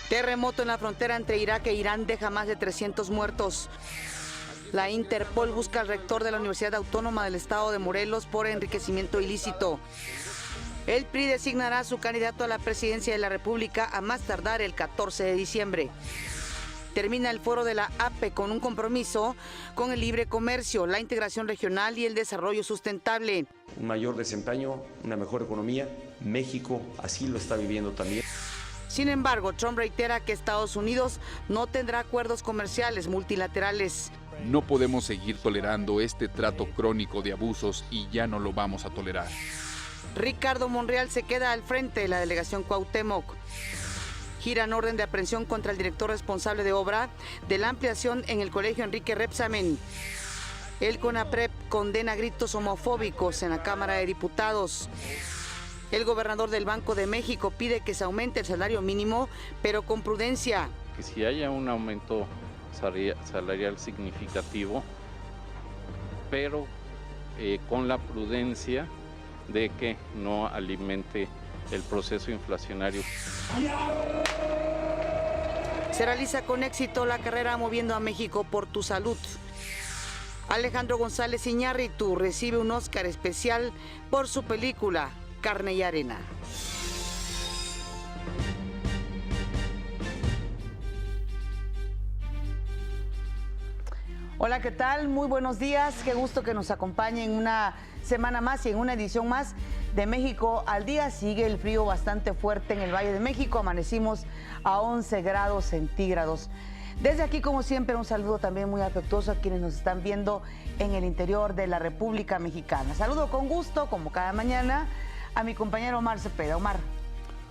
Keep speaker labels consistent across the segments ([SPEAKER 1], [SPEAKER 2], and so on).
[SPEAKER 1] Terremoto en la frontera entre Irak e Irán deja más de 300 muertos. La Interpol busca al rector de la Universidad Autónoma del Estado de Morelos por enriquecimiento ilícito. El PRI designará a su candidato a la presidencia de la República a más tardar el 14 de diciembre. Termina el foro de la APE con un compromiso con el libre comercio, la integración regional y el desarrollo sustentable.
[SPEAKER 2] Un mayor desempeño, una mejor economía. México así lo está viviendo también.
[SPEAKER 1] Sin embargo, Trump reitera que Estados Unidos no tendrá acuerdos comerciales multilaterales.
[SPEAKER 3] No podemos seguir tolerando este trato crónico de abusos y ya no lo vamos a tolerar.
[SPEAKER 1] Ricardo Monreal se queda al frente de la delegación Cuauhtémoc. Giran orden de aprehensión contra el director responsable de obra de la ampliación en el colegio Enrique Rebsamen. El CONAPRED condena gritos homofóbicos en la Cámara de Diputados. El gobernador del Banco de México pide que se aumente el salario mínimo, pero con prudencia.
[SPEAKER 4] Que si haya un aumento salarial significativo, pero con la prudencia de que no alimente el proceso inflacionario.
[SPEAKER 1] Se realiza con éxito la carrera Moviendo a México por tu Salud. Alejandro González Iñárritu recibe un Oscar especial por su película Carne y Arena. Hola, ¿qué tal? Muy buenos días. Qué gusto que nos acompañen una semana más y en una edición más de México al Día. Sigue el frío bastante fuerte en el Valle de México. Amanecimos a 11 grados centígrados. Desde aquí, como siempre, un saludo también muy afectuoso a quienes nos están viendo en el interior de la República Mexicana. Saludo con gusto, como cada mañana, a mi compañero Omar Cepeda. Omar.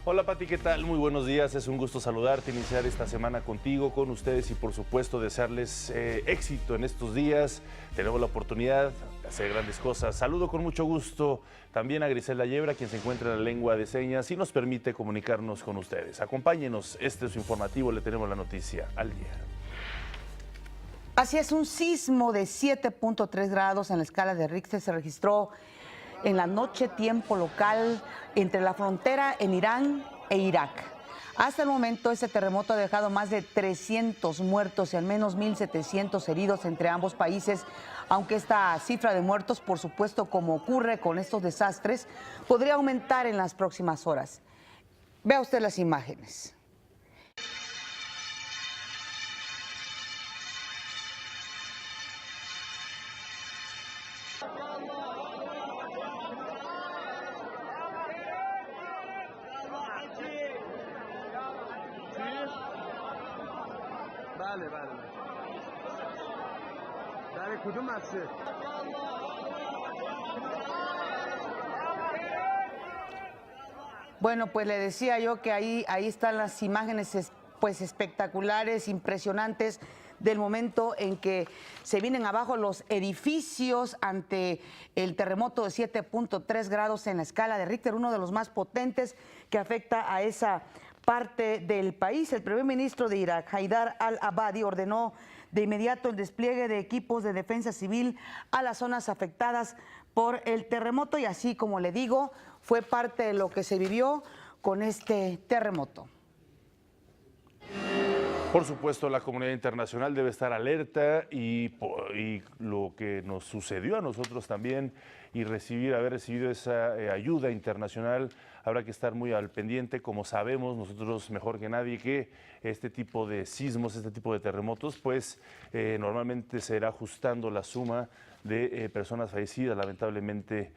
[SPEAKER 5] Hola Pati, ¿qué tal? Muy buenos días, es un gusto saludarte, iniciar esta semana contigo, con ustedes y por supuesto desearles éxito en estos días. Tenemos la oportunidad de hacer grandes cosas. Saludo con mucho gusto también a Griselda Yebra, quien se encuentra en la lengua de señas y nos permite comunicarnos con ustedes. Acompáñenos, este es su informativo, le tenemos la noticia al día.
[SPEAKER 1] Así es, un sismo de 7.3 grados en la escala de Richter se registró en la noche tiempo local entre la frontera en Irán e Irak. Hasta el momento, este terremoto ha dejado más de 300 muertos y al menos 1.700 heridos entre ambos países, aunque esta cifra de muertos, por supuesto, como ocurre con estos desastres, podría aumentar en las próximas horas. Vea usted las imágenes. Bueno, pues le decía yo que ahí están las imágenes pues espectaculares, impresionantes del momento en que se vienen abajo los edificios ante el terremoto de 7.3 grados en la escala de Richter, uno de los más potentes que afecta a esa parte del país. El primer ministro de Irak, Haidar al-Abadi, ordenó de inmediato el despliegue de equipos de defensa civil a las zonas afectadas por el terremoto y así, como le digo, fue parte de lo que se vivió con este terremoto.
[SPEAKER 5] Por supuesto, la comunidad internacional debe estar alerta y lo que nos sucedió a nosotros también y haber recibido esa ayuda internacional, habrá que estar muy al pendiente. Como sabemos nosotros mejor que nadie que este tipo de sismos, este tipo de terremotos, pues normalmente se irá ajustando la suma de personas fallecidas, lamentablemente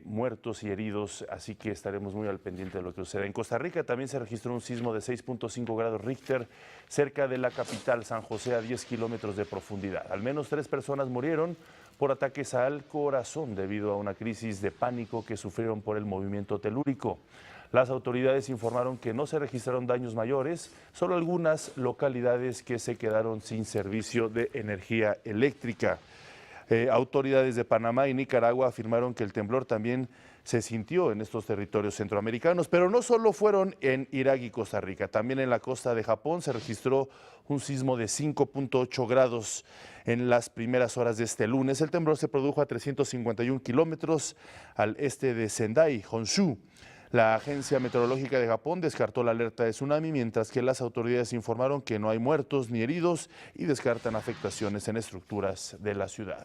[SPEAKER 5] muertos y heridos, así que estaremos muy al pendiente de lo que suceda. En Costa Rica también se registró un sismo de 6.5 grados Richter cerca de la capital San José a 10 kilómetros de profundidad. Al menos 3 personas murieron por ataques al corazón debido a una crisis de pánico que sufrieron por el movimiento telúrico. Las autoridades informaron que no se registraron daños mayores, solo algunas localidades que se quedaron sin servicio de energía eléctrica. Autoridades de Panamá y Nicaragua afirmaron que el temblor también se sintió en estos territorios centroamericanos, pero no solo fueron en Irak y Costa Rica, también en la costa de Japón se registró un sismo de 5.8 grados en las primeras horas de este lunes. El temblor se produjo a 351 kilómetros al este de Sendai, Honshu. La Agencia Meteorológica de Japón descartó la alerta de tsunami, mientras que las autoridades informaron que no hay muertos ni heridos y descartan afectaciones en estructuras de la ciudad.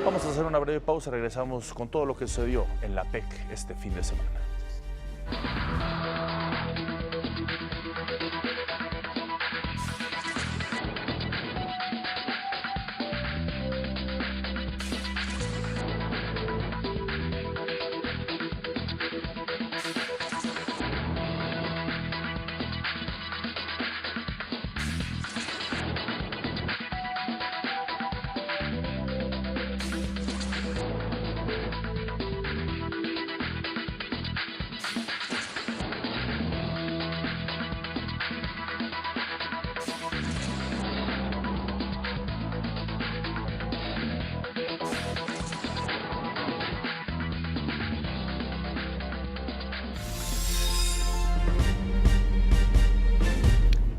[SPEAKER 5] Vamos a hacer una breve pausa, regresamos con todo lo que sucedió en la PEC este fin de semana.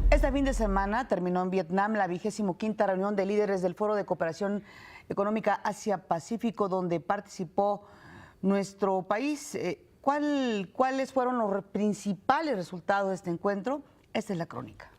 [SPEAKER 1] Este fin de semana terminó en Vietnam la 25ª reunión de líderes del Foro de Cooperación Económica Asia-Pacífico, donde participó nuestro país. ¿Cuáles fueron los principales resultados de este encuentro? Esta es la crónica.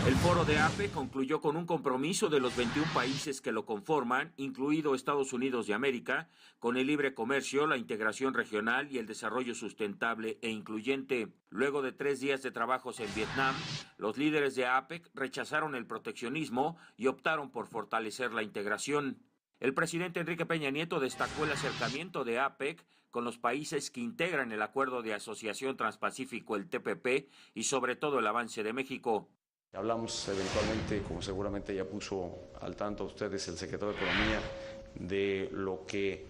[SPEAKER 6] El foro de APEC concluyó con un compromiso de los 21 países que lo conforman, incluido Estados Unidos de América, con el libre comercio, la integración regional y el desarrollo sustentable e incluyente. Luego de 3 días de trabajos en Vietnam, los líderes de APEC rechazaron el proteccionismo y optaron por fortalecer la integración. El presidente Enrique Peña Nieto destacó el acercamiento de APEC con los países que integran el Acuerdo de Asociación Transpacífico, el TPP, y sobre todo el avance de México.
[SPEAKER 2] Hablamos eventualmente, como seguramente ya puso al tanto a ustedes el secretario de Economía, de lo que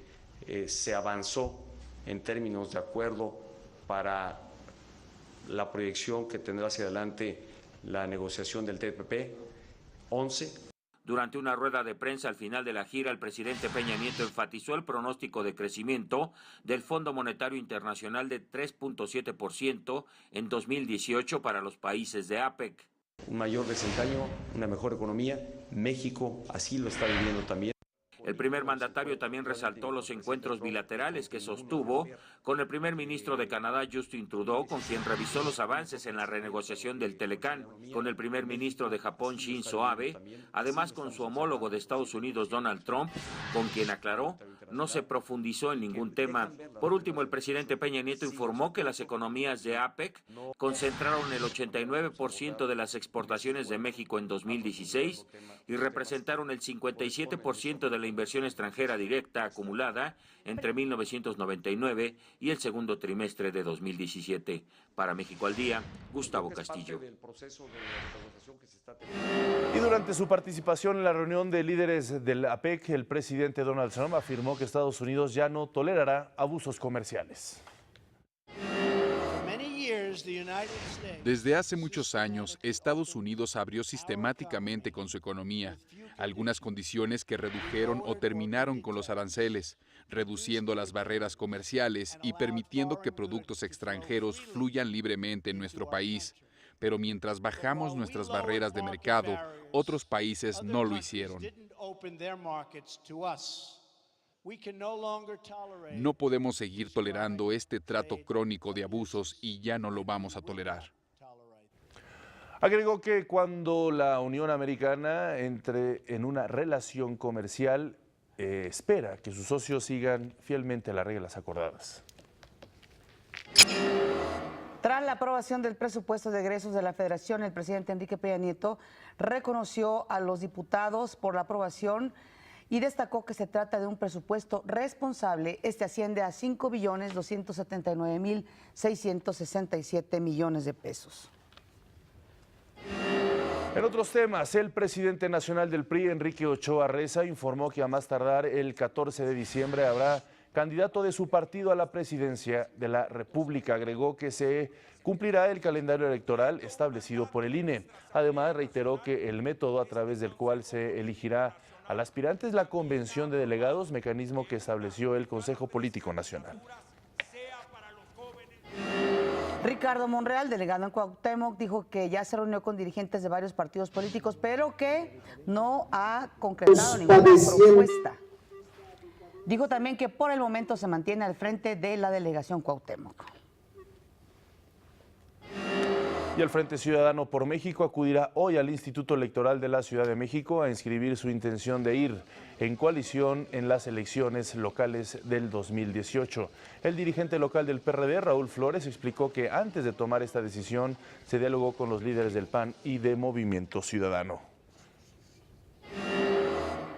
[SPEAKER 2] se avanzó en términos de acuerdo para la proyección que tendrá hacia adelante la negociación del TPP 11.
[SPEAKER 6] Durante una rueda de prensa al final de la gira, el presidente Peña Nieto enfatizó el pronóstico de crecimiento del Fondo Monetario Internacional de 3.7% en 2018 para los países de APEC.
[SPEAKER 2] Un mayor desempeño, una mejor economía. México así lo está viviendo también.
[SPEAKER 6] El primer mandatario también resaltó los encuentros bilaterales que sostuvo con el primer ministro de Canadá, Justin Trudeau, con quien revisó los avances en la renegociación del Telecán, con el primer ministro de Japón, Shinzo Abe, además con su homólogo de Estados Unidos, Donald Trump, con quien aclaró no se profundizó en ningún tema. Por último, el presidente Peña Nieto informó que las economías de APEC concentraron el 89% de las exportaciones de México en 2016 y representaron el 57% de la inversión extranjera directa acumulada entre 1999 y el segundo trimestre de 2017. Para México al Día, Gustavo Castillo.
[SPEAKER 5] Y durante su participación en la reunión de líderes del APEC, el presidente Donald Trump afirmó que Estados Unidos ya no tolerará abusos comerciales.
[SPEAKER 3] Desde hace muchos años, Estados Unidos abrió sistemáticamente con su economía algunas condiciones que redujeron o terminaron con los aranceles, reduciendo las barreras comerciales y permitiendo que productos extranjeros fluyan libremente en nuestro país. Pero mientras bajamos nuestras barreras de mercado, otros países no lo hicieron. No podemos seguir tolerando este trato crónico de abusos y ya no lo vamos a tolerar.
[SPEAKER 5] Agregó que cuando la Unión Americana entre en una relación comercial, espera que sus socios sigan fielmente las reglas acordadas.
[SPEAKER 1] Tras la aprobación del presupuesto de egresos de la Federación, el presidente Enrique Peña Nieto reconoció a los diputados por la aprobación y destacó que se trata de un presupuesto responsable. Este asciende a 5.279.667 millones de pesos.
[SPEAKER 5] En otros temas, el presidente nacional del PRI, Enrique Ochoa Reza, informó que a más tardar el 14 de diciembre habrá candidato de su partido a la presidencia de la República. Agregó que se cumplirá el calendario electoral establecido por el INE. Además, reiteró que el método a través del cual se elegirá al aspirante es la convención de delegados, mecanismo que estableció el Consejo Político Nacional.
[SPEAKER 1] Ricardo Monreal, delegado en Cuauhtémoc, dijo que ya se reunió con dirigentes de varios partidos políticos, pero que no ha concretado ninguna propuesta. Dijo también que por el momento se mantiene al frente de la delegación Cuauhtémoc.
[SPEAKER 5] Y el Frente Ciudadano por México acudirá hoy al Instituto Electoral de la Ciudad de México a inscribir su intención de ir en coalición en las elecciones locales del 2018. El dirigente local del PRD, Raúl Flores, explicó que antes de tomar esta decisión se dialogó con los líderes del PAN y de Movimiento Ciudadano.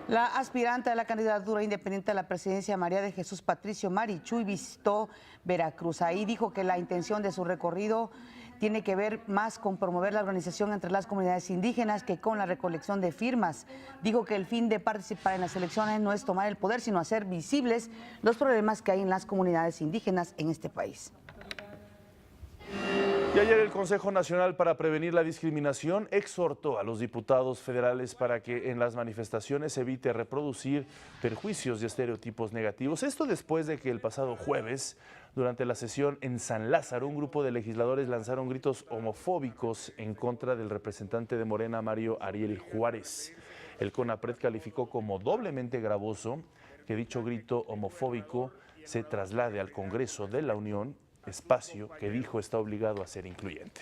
[SPEAKER 1] La aspirante a la candidatura independiente a la presidencia, María de Jesús Patricio Marichuy, visitó Veracruz. Ahí dijo que la intención de su recorrido tiene que ver más con promover la organización entre las comunidades indígenas que con la recolección de firmas. Dijo que el fin de participar en las elecciones no es tomar el poder, sino hacer visibles los problemas que hay en las comunidades indígenas en este país.
[SPEAKER 5] Y ayer el Consejo Nacional para Prevenir la Discriminación exhortó a los diputados federales para que en las manifestaciones se evite reproducir perjuicios y estereotipos negativos. Esto después de que el pasado jueves, durante la sesión en San Lázaro, un grupo de legisladores lanzaron gritos homofóbicos en contra del representante de Morena, Mario Ariel Juárez. El CONAPRED calificó como doblemente gravoso que dicho grito homofóbico se traslade al Congreso de la Unión, espacio que dijo está obligado a ser incluyente.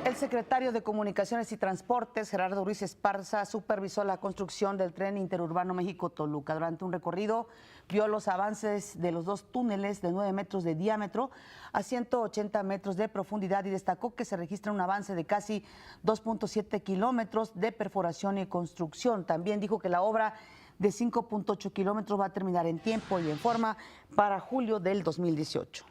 [SPEAKER 1] El secretario de Comunicaciones y Transportes, Gerardo Ruiz Esparza, supervisó la construcción del tren interurbano México-Toluca. Durante un recorrido vio los avances de los dos túneles de 9 metros de diámetro a 180 metros de profundidad y destacó que se registra un avance de casi 2.7 kilómetros de perforación y construcción. También dijo que la obra de 5.8 kilómetros va a terminar en tiempo y en forma para julio del 2018.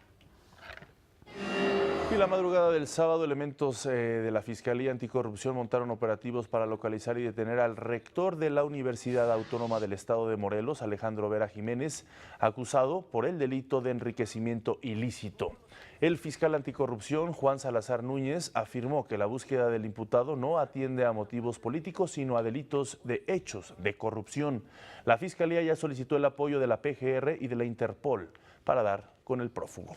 [SPEAKER 5] Y la madrugada del sábado, elementos de la Fiscalía Anticorrupción montaron operativos para localizar y detener al rector de la Universidad Autónoma del Estado de Morelos, Alejandro Vera Jiménez, acusado por el delito de enriquecimiento ilícito. El fiscal anticorrupción, Juan Salazar Núñez, afirmó que la búsqueda del imputado no atiende a motivos políticos, sino a delitos de hechos de corrupción. La Fiscalía ya solicitó el apoyo de la PGR y de la Interpol para dar con el prófugo.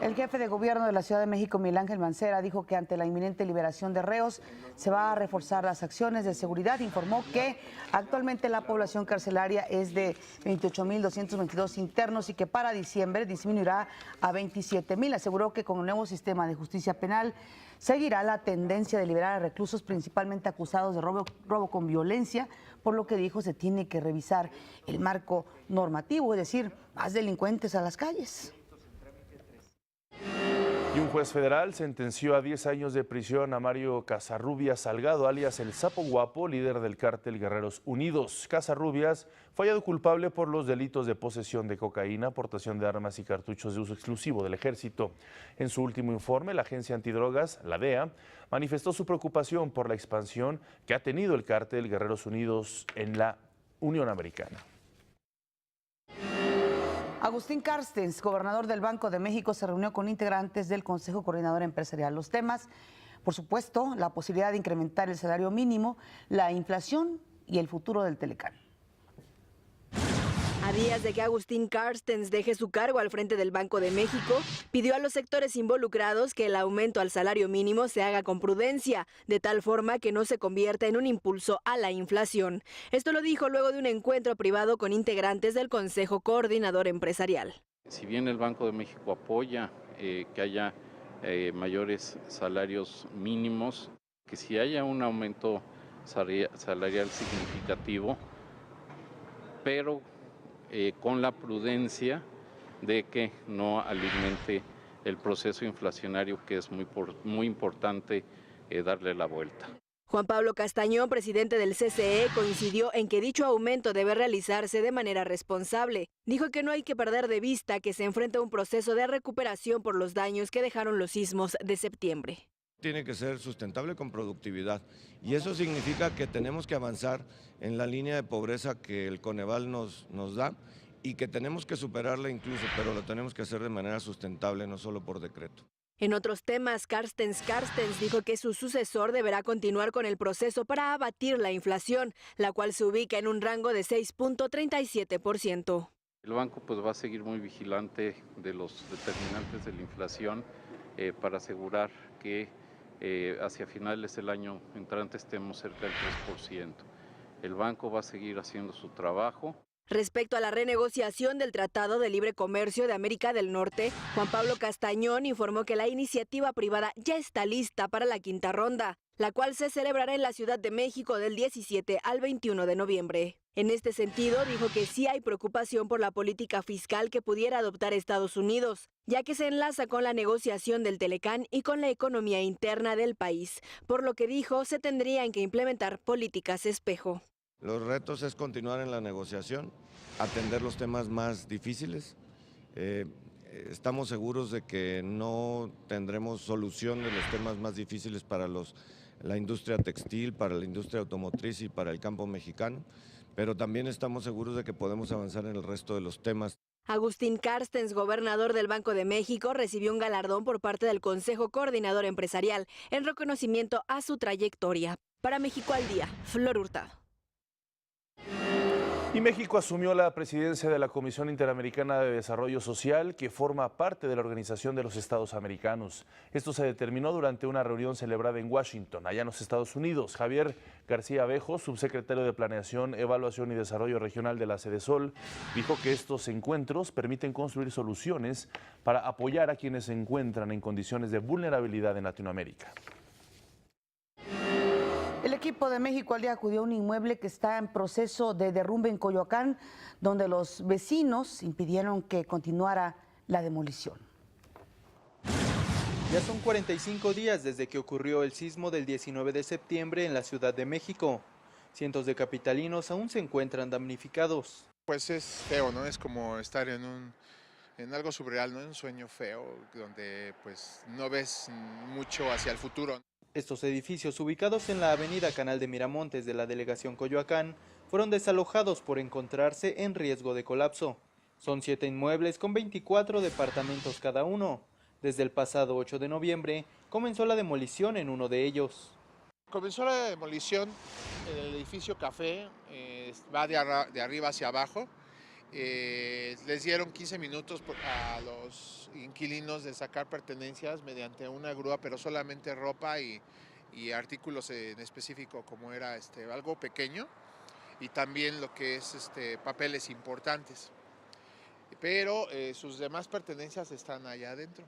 [SPEAKER 1] El jefe de gobierno de la Ciudad de México, Miguel Ángel Mancera, dijo que ante la inminente liberación de reos se va a reforzar las acciones de seguridad. Informó que actualmente la población carcelaria es de 28.222 internos y que para diciembre disminuirá a 27.000. Aseguró que con el nuevo sistema de justicia penal seguirá la tendencia de liberar a reclusos principalmente acusados de robo con violencia, por lo que dijo se tiene que revisar el marco normativo, es decir, más delincuentes a las calles.
[SPEAKER 5] Y un juez federal sentenció a 10 años de prisión a Mario Casarrubias Salgado, alias El Sapo Guapo, líder del cártel Guerreros Unidos. Casarrubias fue hallado culpable por los delitos de posesión de cocaína, portación de armas y cartuchos de uso exclusivo del ejército. En su último informe, la agencia antidrogas, la DEA, manifestó su preocupación por la expansión que ha tenido el cártel Guerreros Unidos en la Unión Americana.
[SPEAKER 1] Agustín Carstens, gobernador del Banco de México, se reunió con integrantes del Consejo Coordinador Empresarial. Los temas, por supuesto, la posibilidad de incrementar el salario mínimo, la inflación y el futuro del Telecán.
[SPEAKER 7] A días de que Agustín Carstens deje su cargo al frente del Banco de México, pidió a los sectores involucrados que el aumento al salario mínimo se haga con prudencia, de tal forma que no se convierta en un impulso a la inflación. Esto lo dijo luego de un encuentro privado con integrantes del Consejo Coordinador Empresarial.
[SPEAKER 4] Si bien el Banco de México apoya que haya mayores salarios mínimos, que si haya un aumento salarial significativo, pero con la prudencia de que no alimente el proceso inflacionario, que es muy importante darle la vuelta.
[SPEAKER 7] Juan Pablo Castañón, presidente del CCE, coincidió en que dicho aumento debe realizarse de manera responsable. Dijo que no hay que perder de vista que se enfrenta un proceso de recuperación por los daños que dejaron los sismos de septiembre.
[SPEAKER 8] Tiene que ser sustentable con productividad y eso significa que tenemos que avanzar en la línea de pobreza que el Coneval nos da y que tenemos que superarla incluso, pero lo tenemos que hacer de manera sustentable, no solo por decreto.
[SPEAKER 7] En otros temas, Carstens dijo que su sucesor deberá continuar con el proceso para abatir la inflación, la cual se ubica en un rango de 6.37%.
[SPEAKER 4] El banco pues va a seguir muy vigilante de los determinantes de la inflación para asegurar que hacia finales del año entrante estemos cerca del 3%. El banco va a seguir haciendo su trabajo.
[SPEAKER 7] Respecto a la renegociación del Tratado de Libre Comercio de América del Norte, Juan Pablo Castañón informó que la iniciativa privada ya está lista para la quinta ronda, la cual se celebrará en la Ciudad de México del 17 al 21 de noviembre. En este sentido, dijo que sí hay preocupación por la política fiscal que pudiera adoptar Estados Unidos, ya que se enlaza con la negociación del Telecán y con la economía interna del país, por lo que dijo se tendrían que implementar políticas espejo.
[SPEAKER 8] Los retos es continuar en la negociación, atender los temas más difíciles. Estamos seguros de que no tendremos solución de los temas más difíciles para la industria textil, para la industria automotriz y para el campo mexicano, pero también estamos seguros de que podemos avanzar en el resto de los temas.
[SPEAKER 7] Agustín Carstens, gobernador del Banco de México, recibió un galardón por parte del Consejo Coordinador Empresarial en reconocimiento a su trayectoria. Para México al Día, Flor Hurtado.
[SPEAKER 5] Y México asumió la presidencia de la Comisión Interamericana de Desarrollo Social, que forma parte de la Organización de los Estados Americanos. Esto se determinó durante una reunión celebrada en Washington, allá en los Estados Unidos. Javier García Abejo, subsecretario de Planeación, Evaluación y Desarrollo Regional de la Sedesol, dijo que estos encuentros permiten construir soluciones para apoyar a quienes se encuentran en condiciones de vulnerabilidad en Latinoamérica.
[SPEAKER 1] El equipo de México al Día acudió a un inmueble que está en proceso de derrumbe en Coyoacán, donde los vecinos impidieron que continuara la demolición.
[SPEAKER 9] Ya son 45 días desde que ocurrió el sismo del 19 de septiembre en la Ciudad de México. Cientos de capitalinos aún se encuentran damnificados.
[SPEAKER 10] Pues es feo, ¿no? Es como estar en algo surreal, ¿no? Un sueño feo, donde pues no ves mucho hacia el futuro.
[SPEAKER 9] Estos edificios ubicados en la avenida Canal de Miramontes de la delegación Coyoacán fueron desalojados por encontrarse en riesgo de colapso. Son 7 inmuebles con 24 departamentos cada uno. Desde el pasado 8 de noviembre comenzó la demolición en uno de ellos.
[SPEAKER 10] Comenzó la demolición en el edificio Café, va de arriba hacia abajo. Les dieron 15 minutos a los inquilinos de sacar pertenencias mediante una grúa, pero solamente ropa y artículos en específico, como era algo pequeño, y también lo que es papeles importantes. Pero sus demás pertenencias están allá adentro.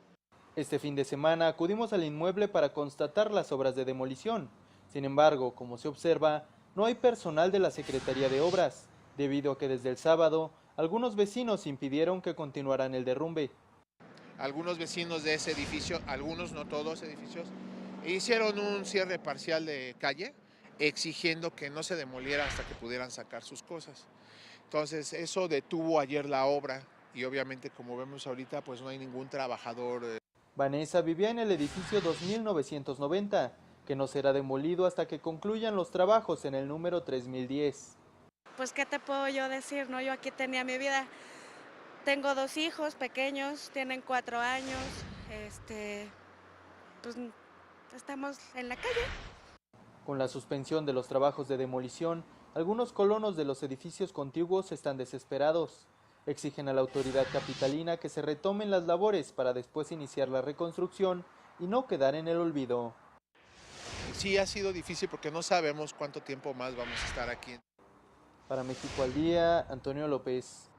[SPEAKER 9] Este fin de semana acudimos al inmueble para constatar las obras de demolición. Sin embargo, como se observa, no hay personal de la Secretaría de Obras, debido a que desde el sábado algunos vecinos impidieron que continuaran el derrumbe.
[SPEAKER 10] Algunos vecinos de ese edificio, algunos, no todos edificios, hicieron un cierre parcial de calle, exigiendo que no se demoliera hasta que pudieran sacar sus cosas. Entonces eso detuvo ayer la obra y obviamente, como vemos ahorita, pues no hay ningún trabajador.
[SPEAKER 9] Vanessa vivía en el edificio 2990, que no será demolido hasta que concluyan los trabajos en el número 3010.
[SPEAKER 11] Pues, ¿qué te puedo yo decir? No, yo aquí tenía mi vida. Tengo 2 hijos pequeños, tienen 4 años. Pues estamos en la calle.
[SPEAKER 9] Con la suspensión de los trabajos de demolición, algunos colonos de los edificios contiguos están desesperados. Exigen a la autoridad capitalina que se retomen las labores para después iniciar la reconstrucción y no quedar en el olvido.
[SPEAKER 10] Sí ha sido difícil porque no sabemos cuánto tiempo más vamos a estar aquí.
[SPEAKER 9] Para México al Día, Antonio López.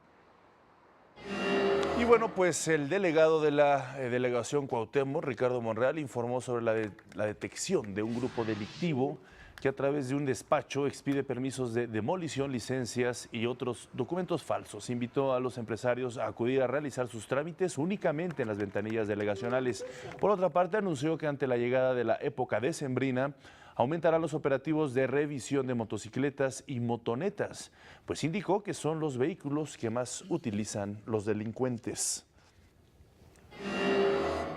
[SPEAKER 5] Y bueno, pues el delegado de la delegación Cuauhtémoc, Ricardo Monreal, informó sobre la detección de un grupo delictivo que a través de un despacho expide permisos de demolición, licencias y otros documentos falsos. Invitó a los empresarios a acudir a realizar sus trámites únicamente en las ventanillas delegacionales. Por otra parte, anunció que ante la llegada de la época decembrina, aumentarán los operativos de revisión de motocicletas y motonetas, pues indicó que son los vehículos que más utilizan los delincuentes.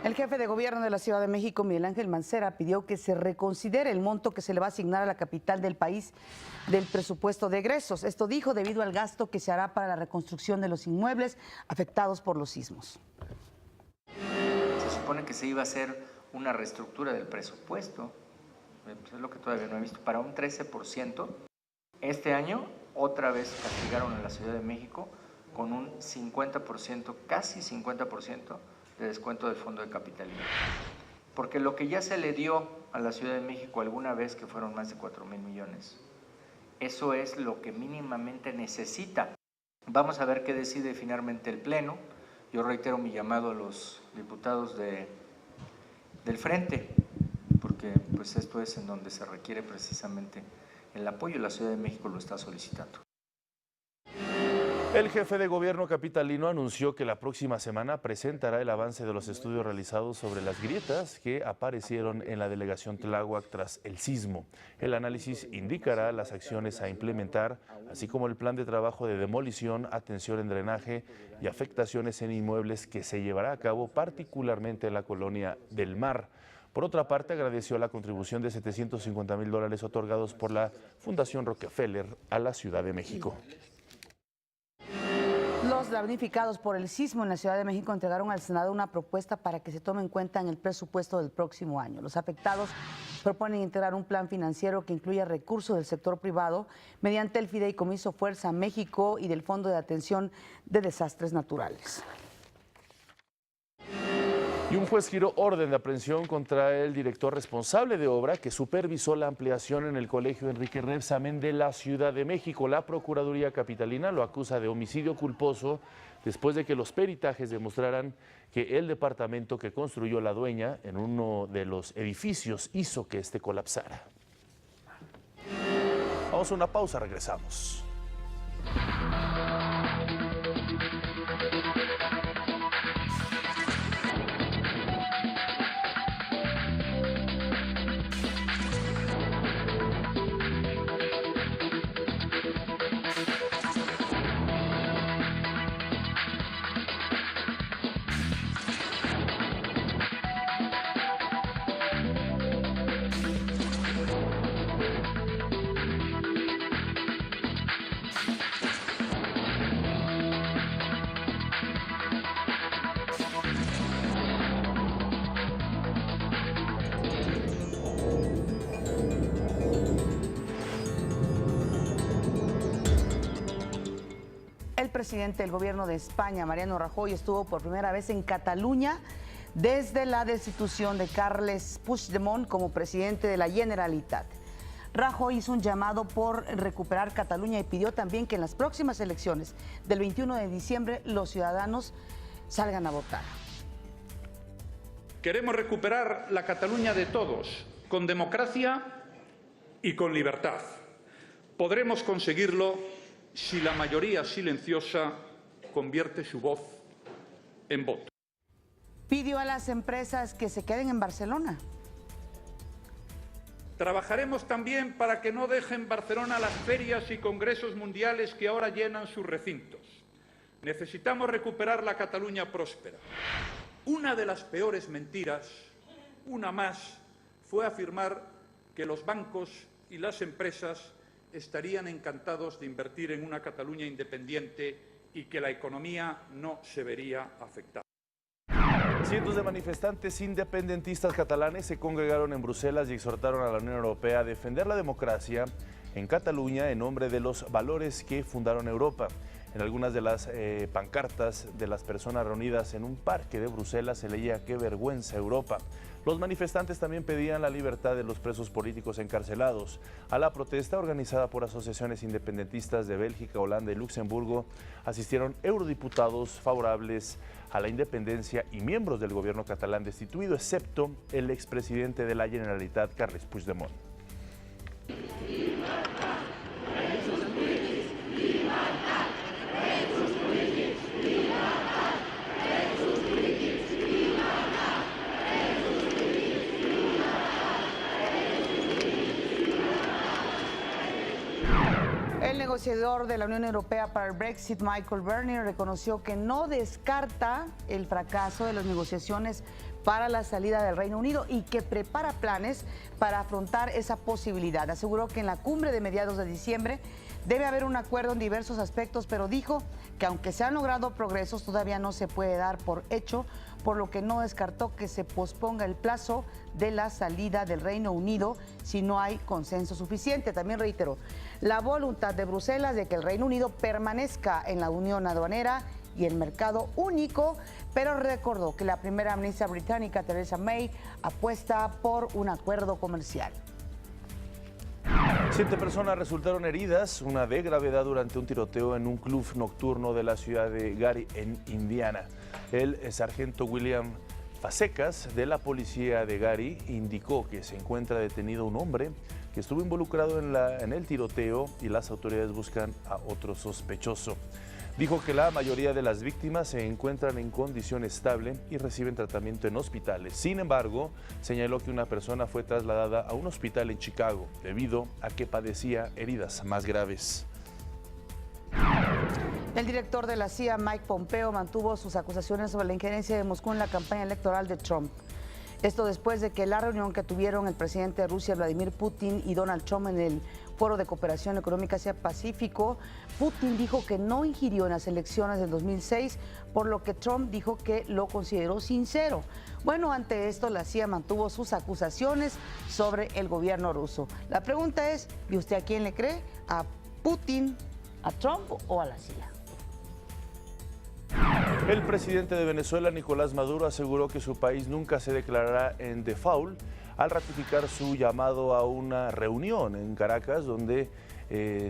[SPEAKER 1] El jefe de gobierno de la Ciudad de México, Miguel Ángel Mancera, pidió que se reconsidere el monto que se le va a asignar a la capital del país del presupuesto de egresos. Esto dijo debido al gasto que se hará para la reconstrucción de los inmuebles afectados por los sismos.
[SPEAKER 12] Se supone que se iba a hacer una reestructura del presupuesto, pues es lo que todavía no he visto, para un 13%. Este año otra vez castigaron a la Ciudad de México con un 50%, casi 50% de descuento del Fondo de Capitalidad. Porque lo que ya se le dio a la Ciudad de México alguna vez, que fueron más de 4,000 millones, eso es lo que mínimamente necesita. Vamos a ver qué decide finalmente el Pleno. Yo reitero mi llamado a los diputados del Frente, porque pues esto es en donde se requiere precisamente el apoyo, y la Ciudad de México lo está solicitando.
[SPEAKER 5] El jefe de gobierno capitalino anunció que la próxima semana presentará el avance de los estudios realizados sobre las grietas que aparecieron en la delegación Tláhuac tras el sismo. El análisis indicará las acciones a implementar, así como el plan de trabajo de demolición, atención en drenaje y afectaciones en inmuebles que se llevará a cabo particularmente en la colonia del Mar. Por otra parte, agradeció la contribución de $750,000 otorgados por la Fundación Rockefeller a la Ciudad de México.
[SPEAKER 1] Los damnificados por el sismo en la Ciudad de México entregaron al Senado una propuesta para que se tome en cuenta en el presupuesto del próximo año. Los afectados proponen integrar un plan financiero que incluya recursos del sector privado mediante el Fideicomiso Fuerza México y del Fondo de Atención de Desastres Naturales.
[SPEAKER 5] Y un juez giró orden de aprehensión contra el director responsable de obra que supervisó la ampliación en el Colegio Enrique Rebsamen de la Ciudad de México. La Procuraduría Capitalina lo acusa de homicidio culposo después de que los peritajes demostraran que el departamento que construyó la dueña en uno de los edificios hizo que este colapsara. Vamos a una pausa, regresamos.
[SPEAKER 1] El presidente del gobierno de España, Mariano Rajoy, estuvo por primera vez en Cataluña desde la destitución de Carles Puigdemont como presidente de la Generalitat. Rajoy hizo un llamado por recuperar Cataluña y pidió también que en las próximas elecciones del 21 de diciembre los ciudadanos salgan a votar.
[SPEAKER 13] Queremos recuperar la Cataluña de todos, con democracia y con libertad. Podremos conseguirlo si la mayoría silenciosa convierte su voz en voto.
[SPEAKER 1] Pidió a las empresas que se queden en Barcelona.
[SPEAKER 13] Trabajaremos también para que no dejen Barcelona las ferias y congresos mundiales que ahora llenan sus recintos. Necesitamos recuperar la Cataluña próspera. Una de las peores mentiras, una más, fue afirmar que los bancos y las empresas estarían encantados de invertir en una Cataluña independiente y que la economía no se vería afectada.
[SPEAKER 5] Cientos de manifestantes independentistas catalanes se congregaron en Bruselas y exhortaron a la Unión Europea a defender la democracia en Cataluña en nombre de los valores que fundaron Europa. En algunas de las pancartas de las personas reunidas en un parque de Bruselas se leía "Qué vergüenza Europa". Los manifestantes también pedían la libertad de los presos políticos encarcelados. A la protesta, organizada por asociaciones independentistas de Bélgica, Holanda y Luxemburgo, asistieron eurodiputados favorables a la independencia y miembros del gobierno catalán destituido, excepto el expresidente de la Generalitat, Carles Puigdemont.
[SPEAKER 1] El negociador de la Unión Europea para el Brexit, Michael Barnier, reconoció que no descarta el fracaso de las negociaciones para la salida del Reino Unido y que prepara planes para afrontar esa posibilidad. Aseguró que en la cumbre de mediados de diciembre debe haber un acuerdo en diversos aspectos, pero dijo que aunque se han logrado progresos, todavía no se puede dar por hecho por lo que no descartó que se posponga el plazo de la salida del Reino Unido si no hay consenso suficiente. También reiteró la voluntad de Bruselas de que el Reino Unido permanezca en la Unión Aduanera y el mercado único, pero recordó que la primera ministra británica, Theresa May, apuesta por un acuerdo comercial.
[SPEAKER 5] 7 personas resultaron heridas, una de gravedad, durante un tiroteo en un club nocturno de la ciudad de Gary, en Indiana. El sargento William Fasecas, de la policía de Gary, indicó que se encuentra detenido un hombre que estuvo involucrado en el tiroteo y las autoridades buscan a otro sospechoso. Dijo que la mayoría de las víctimas se encuentran en condición estable y reciben tratamiento en hospitales. Sin embargo, señaló que una persona fue trasladada a un hospital en Chicago debido a que padecía heridas más graves.
[SPEAKER 1] El director de la CIA, Mike Pompeo, mantuvo sus acusaciones sobre la injerencia de Moscú en la campaña electoral de Trump. Esto después de que la reunión que tuvieron el presidente de Rusia, Vladimir Putin, y Donald Trump en el Foro de Cooperación Económica Asia-Pacífico, Putin dijo que no ingirió en las elecciones del 2006, por lo que Trump dijo que lo consideró sincero. Bueno, ante esto la CIA mantuvo sus acusaciones sobre el gobierno ruso. La pregunta es, ¿y usted a quién le cree? ¿A Putin, a Trump o a la CIA?
[SPEAKER 5] El presidente de Venezuela, Nicolás Maduro, aseguró que su país nunca se declarará en default al ratificar su llamado a una reunión en Caracas, donde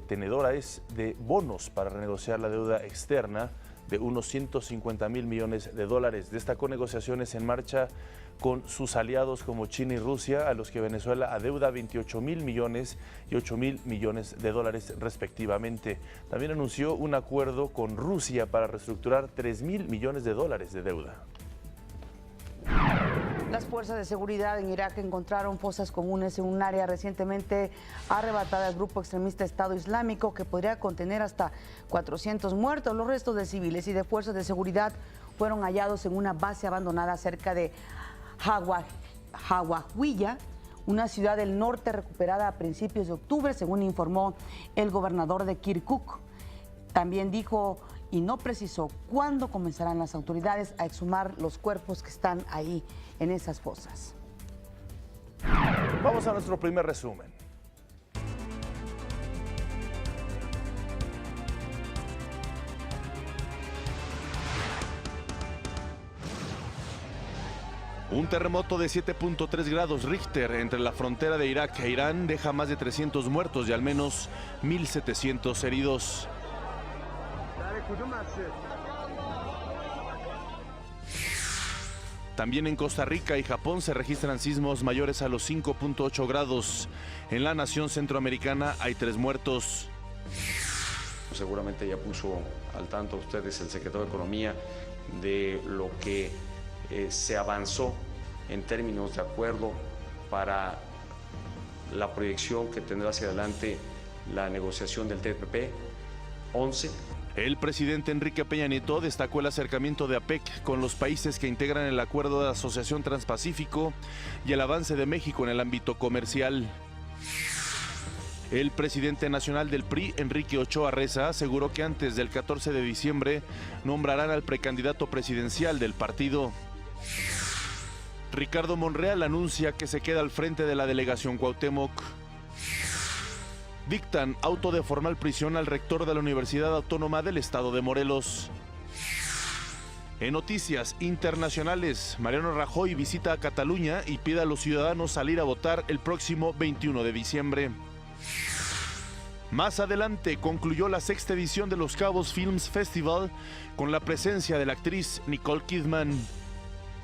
[SPEAKER 5] tenedora es de bonos para renegociar la deuda externa de unos 150.000 millones de dólares. Destacó negociaciones en marcha con sus aliados como China y Rusia, a los que Venezuela adeuda 28.000 millones y 8.000 millones de dólares respectivamente. También anunció un acuerdo con Rusia para reestructurar 3.000 millones de dólares de deuda.
[SPEAKER 1] Las fuerzas de seguridad en Irak encontraron fosas comunes en un área recientemente arrebatada al grupo extremista Estado Islámico, que podría contener hasta 400 muertos. Los restos de civiles y de fuerzas de seguridad fueron hallados en una base abandonada cerca de Jawahiya, una ciudad del norte recuperada a principios de octubre, según informó el gobernador de Kirkuk. También dijo y no precisó cuándo comenzarán las autoridades a exhumar los cuerpos que están ahí en esas fosas.
[SPEAKER 5] Vamos a nuestro primer resumen. Un terremoto de 7.3 grados Richter entre la frontera de Irak e Irán deja más de 300 muertos y al menos 1.700 heridos. También en Costa Rica y Japón se registran sismos mayores a los 5.8 grados. En la nación centroamericana hay 3 muertos.
[SPEAKER 2] Seguramente ya puso al tanto a ustedes el secretario de Economía de lo que se avanzó en términos de acuerdo para la proyección que tendrá hacia adelante la negociación del TPP-11.
[SPEAKER 5] El presidente Enrique Peña Nieto destacó el acercamiento de APEC con los países que integran el Acuerdo de Asociación Transpacífico y el avance de México en el ámbito comercial. El presidente nacional del PRI, Enrique Ochoa Reza, aseguró que antes del 14 de diciembre nombrarán al precandidato presidencial del partido. Ricardo Monreal anuncia que se queda al frente de la delegación Cuauhtémoc. Dictan auto de formal prisión al rector de la Universidad Autónoma del Estado de Morelos. En noticias internacionales, Mariano Rajoy visita a Cataluña y pide a los ciudadanos salir a votar el próximo 21 de diciembre. Más adelante concluyó la 6ª edición de Los Cabos Films Festival con la presencia de la actriz Nicole Kidman.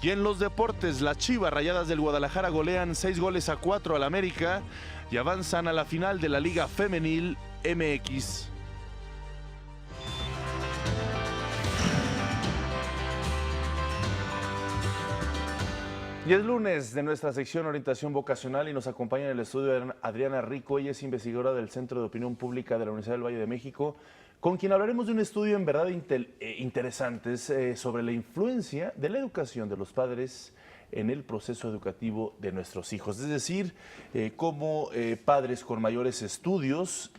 [SPEAKER 5] Y en los deportes, las Chivas Rayadas del Guadalajara golean 6-4 al América y avanzan a la final de la Liga Femenil MX. Y es lunes de nuestra sección Orientación Vocacional y nos acompaña en el estudio Adriana Rico. Ella es investigadora del Centro de Opinión Pública de la Universidad del Valle de México, con quien hablaremos de un estudio en verdad interesante sobre la influencia de la educación de los padres en el proceso educativo de nuestros hijos. Es decir, cómo padres con mayores estudios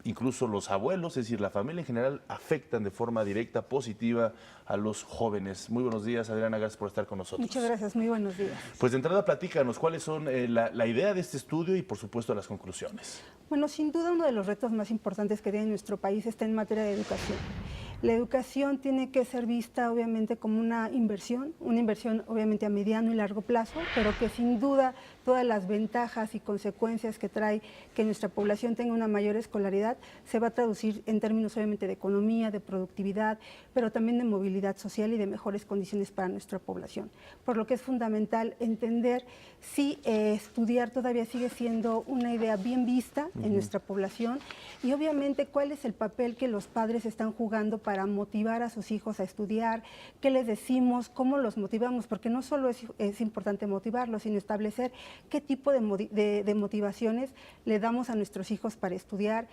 [SPEAKER 5] incluso los abuelos, es decir, la familia en general, afectan de forma directa, positiva a los jóvenes. Muy buenos días, Adriana, gracias por estar con nosotros.
[SPEAKER 14] Muchas gracias, muy buenos días.
[SPEAKER 5] Pues de entrada platícanos cuáles son la idea de este estudio y por supuesto las conclusiones.
[SPEAKER 14] Bueno, sin duda uno de los retos más importantes que tiene nuestro país está en materia de educación. La educación tiene que ser vista obviamente como una inversión obviamente a mediano y largo plazo, pero que sin duda todas las ventajas y consecuencias que trae que nuestra población tenga una mayor escolaridad se va a traducir en términos obviamente de economía, de productividad, pero también de movilidad social y de mejores condiciones para nuestra población. Por lo que es fundamental entender si estudiar todavía sigue siendo una idea bien vista en nuestra población y obviamente cuál es el papel que los padres están jugando para motivar a sus hijos a estudiar, qué les decimos, cómo los motivamos, porque no solo es importante motivarlos, sino establecer qué tipo de motivaciones le damos a nuestros hijos para estudiar,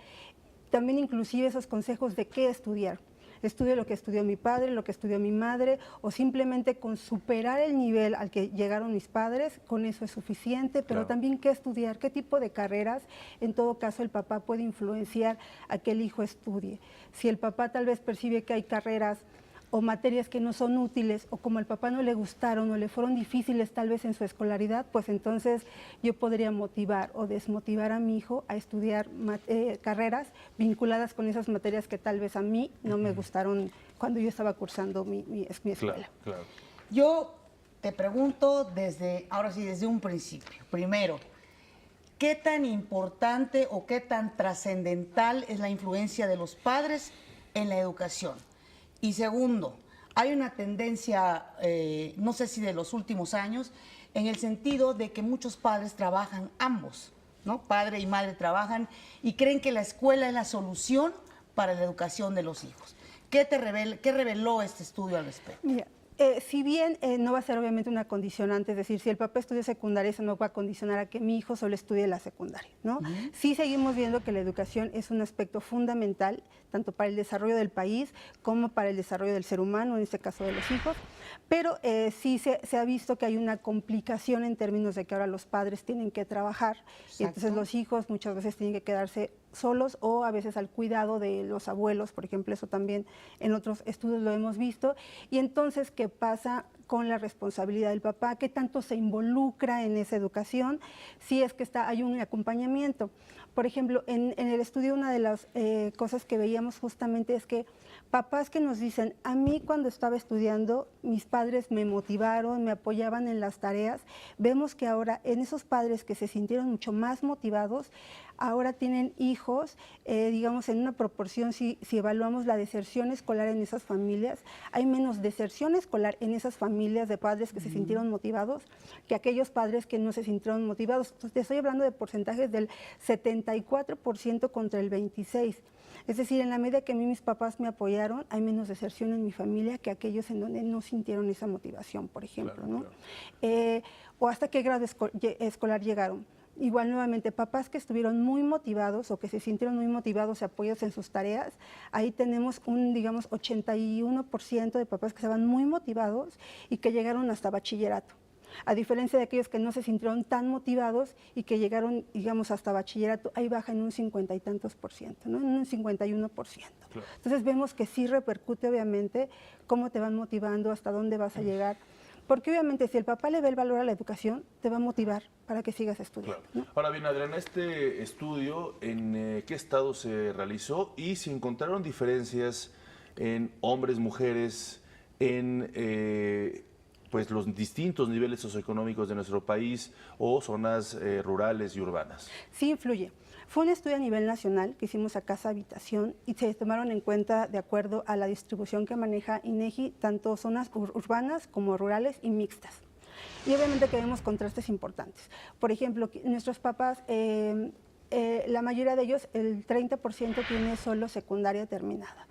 [SPEAKER 14] también inclusive esos consejos de qué estudiar. Estudio lo que estudió mi padre, lo que estudió mi madre, o simplemente con superar el nivel al que llegaron mis padres, con eso es suficiente, pero también qué estudiar, qué tipo de carreras, en todo caso el papá puede influenciar a que el hijo estudie. Si el papá tal vez percibe que hay carreras o materias que no son útiles, o como al papá no le gustaron o le fueron difíciles tal vez en su escolaridad, pues entonces yo podría motivar o desmotivar a mi hijo a estudiar carreras vinculadas con esas materias que tal vez a mí no me gustaron cuando yo estaba cursando mi escuela.
[SPEAKER 5] Claro.
[SPEAKER 1] Yo te pregunto ahora sí, desde un principio. Primero, ¿qué tan importante o qué tan trascendental es la influencia de los padres en la educación? Y segundo, hay una tendencia, no sé si de los últimos años, en el sentido de que muchos padres trabajan ambos, ¿no? Padre y madre trabajan y creen que la escuela es la solución para la educación de los hijos. ¿Qué reveló este estudio al respecto?
[SPEAKER 14] Mira, si bien no va a ser obviamente una condicionante, es decir, si el papá estudia secundaria, eso no va a condicionar a que mi hijo solo estudie la secundaria, ¿no? Sí seguimos viendo que la educación es un aspecto fundamental, tanto para el desarrollo del país como para el desarrollo del ser humano, en este caso de los hijos, pero sí se ha visto que hay una complicación en términos de que ahora los padres tienen que trabajar, y entonces los hijos muchas veces tienen que quedarse solos o a veces al cuidado de los abuelos, por ejemplo, eso también en otros estudios lo hemos visto, y entonces, ¿qué pasa con la responsabilidad del papá? ¿Qué tanto se involucra en esa educación? Si es que hay un acompañamiento. Por ejemplo, en el estudio una de las cosas que veíamos justamente es que papás que nos dicen, a mí cuando estaba estudiando, mis padres me motivaron, me apoyaban en las tareas, vemos que ahora en esos padres que se sintieron mucho más motivados, ahora tienen hijos, digamos en una proporción, si evaluamos la deserción escolar en esas familias, hay menos deserción escolar en esas familias de padres que se sintieron motivados que aquellos padres que no se sintieron motivados. Entonces, te estoy hablando de porcentajes del 74% contra el 26%. Es decir, en la medida que a mí mis papás me apoyaron, hay menos deserción en mi familia que aquellos en donde no sintieron esa motivación, por ejemplo, ¿no? O hasta qué grado escolar llegaron. Igual nuevamente, papás que estuvieron muy motivados o que se sintieron muy motivados y apoyados en sus tareas, ahí tenemos un, digamos, 81% de papás que estaban muy motivados y que llegaron hasta bachillerato. A diferencia de aquellos que no se sintieron tan motivados y que llegaron, digamos, hasta bachillerato, ahí baja en un 50 y tantos %, ¿no? En un 51%. Claro. Entonces vemos que sí repercute obviamente cómo te van motivando, hasta dónde vas a llegar. Porque obviamente si el papá le ve el valor a la educación, te va a motivar para que sigas estudiando.
[SPEAKER 5] Claro.
[SPEAKER 14] ¿No?
[SPEAKER 5] Ahora bien, Adriana, este estudio, ¿en qué estado se realizó? Y si encontraron diferencias en hombres, mujeres, en pues los distintos niveles socioeconómicos de nuestro país o zonas rurales y urbanas.
[SPEAKER 14] Sí influye. Fue un estudio a nivel nacional que hicimos a Casa Habitación y se tomaron en cuenta de acuerdo a la distribución que maneja INEGI, tanto zonas urbanas como rurales y mixtas. Y obviamente que vemos contrastes importantes. Por ejemplo, nuestros papás, la mayoría de ellos, el 30% tiene solo secundaria terminada.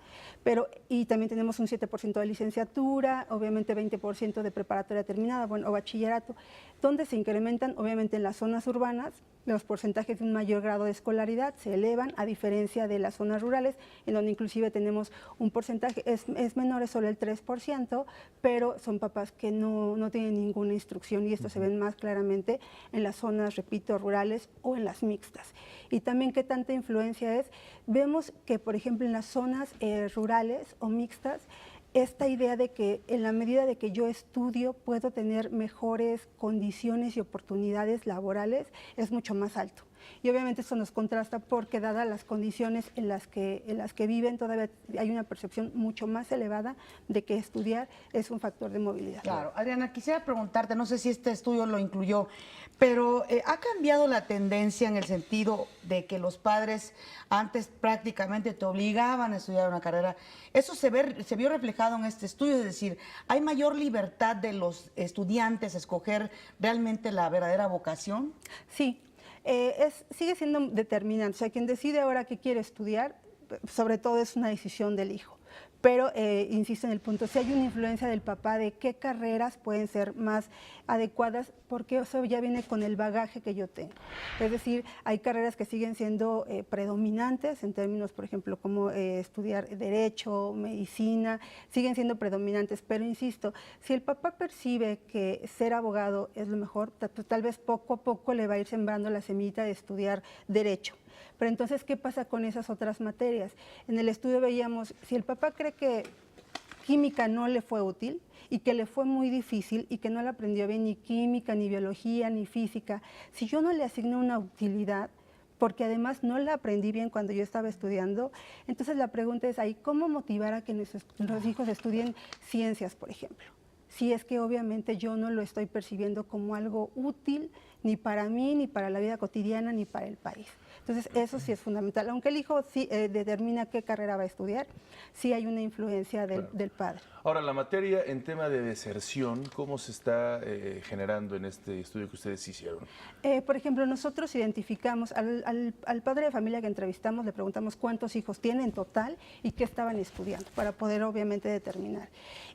[SPEAKER 14] Y también tenemos un 7% de licenciatura, obviamente 20% de preparatoria terminada, bueno, o bachillerato. donde se incrementan obviamente en las zonas urbanas, los porcentajes de un mayor grado de escolaridad se elevan, a diferencia de las zonas rurales, en donde inclusive tenemos un porcentaje, es menor, es solo el 3%, pero son papás que no tienen ninguna instrucción, y esto se ve más claramente en las zonas, repito, rurales o en las mixtas. Y también qué tanta influencia es, vemos que por ejemplo en las zonas rurales o mixtas, esta idea de que en la medida de que yo estudio puedo tener mejores condiciones y oportunidades laborales es mucho más alto. Y obviamente eso nos contrasta porque dadas las condiciones en las que viven, todavía hay una percepción mucho más elevada de que estudiar es un factor de movilidad.
[SPEAKER 1] Claro. Adriana, quisiera preguntarte, no sé si este estudio lo incluyó, pero ¿ha cambiado la tendencia en el sentido de que los padres antes prácticamente te obligaban a estudiar una carrera? Eso se vio reflejado en este estudio, es decir, ¿hay mayor libertad de los estudiantes a escoger realmente la verdadera vocación?
[SPEAKER 14] Sí. Sigue siendo determinante, o sea, quien decide ahora qué quiere estudiar, sobre todo es una decisión del hijo. Pero, insisto en el punto, si hay una influencia del papá de qué carreras pueden ser más adecuadas, porque eso ya viene con el bagaje que yo tengo. Es decir, hay carreras que siguen siendo predominantes en términos, por ejemplo, como estudiar derecho, medicina, siguen siendo predominantes, pero insisto, si el papá percibe que ser abogado es lo mejor, tal vez poco a poco le va a ir sembrando la semillita de estudiar derecho. Pero entonces, ¿qué pasa con esas otras materias? En el estudio veíamos, si el papá cree que química no le fue útil y que le fue muy difícil y que no le aprendió bien ni química, ni biología, ni física, si yo no le asigno una utilidad, porque además no la aprendí bien cuando yo estaba estudiando, entonces la pregunta es ahí, ¿cómo motivar a que nuestros hijos estudien ciencias, por ejemplo? Si es que obviamente yo no lo estoy percibiendo como algo útil ni para mí, ni para la vida cotidiana, ni para el país. Entonces, eso sí es fundamental. Aunque el hijo sí determina qué carrera va a estudiar, sí hay una influencia del padre.
[SPEAKER 5] Ahora, la materia en tema de deserción, ¿cómo se está generando en este estudio que ustedes hicieron?
[SPEAKER 14] Por ejemplo, nosotros identificamos al padre de familia que entrevistamos, le preguntamos cuántos hijos tiene en total y qué estaban estudiando, para poder obviamente determinar.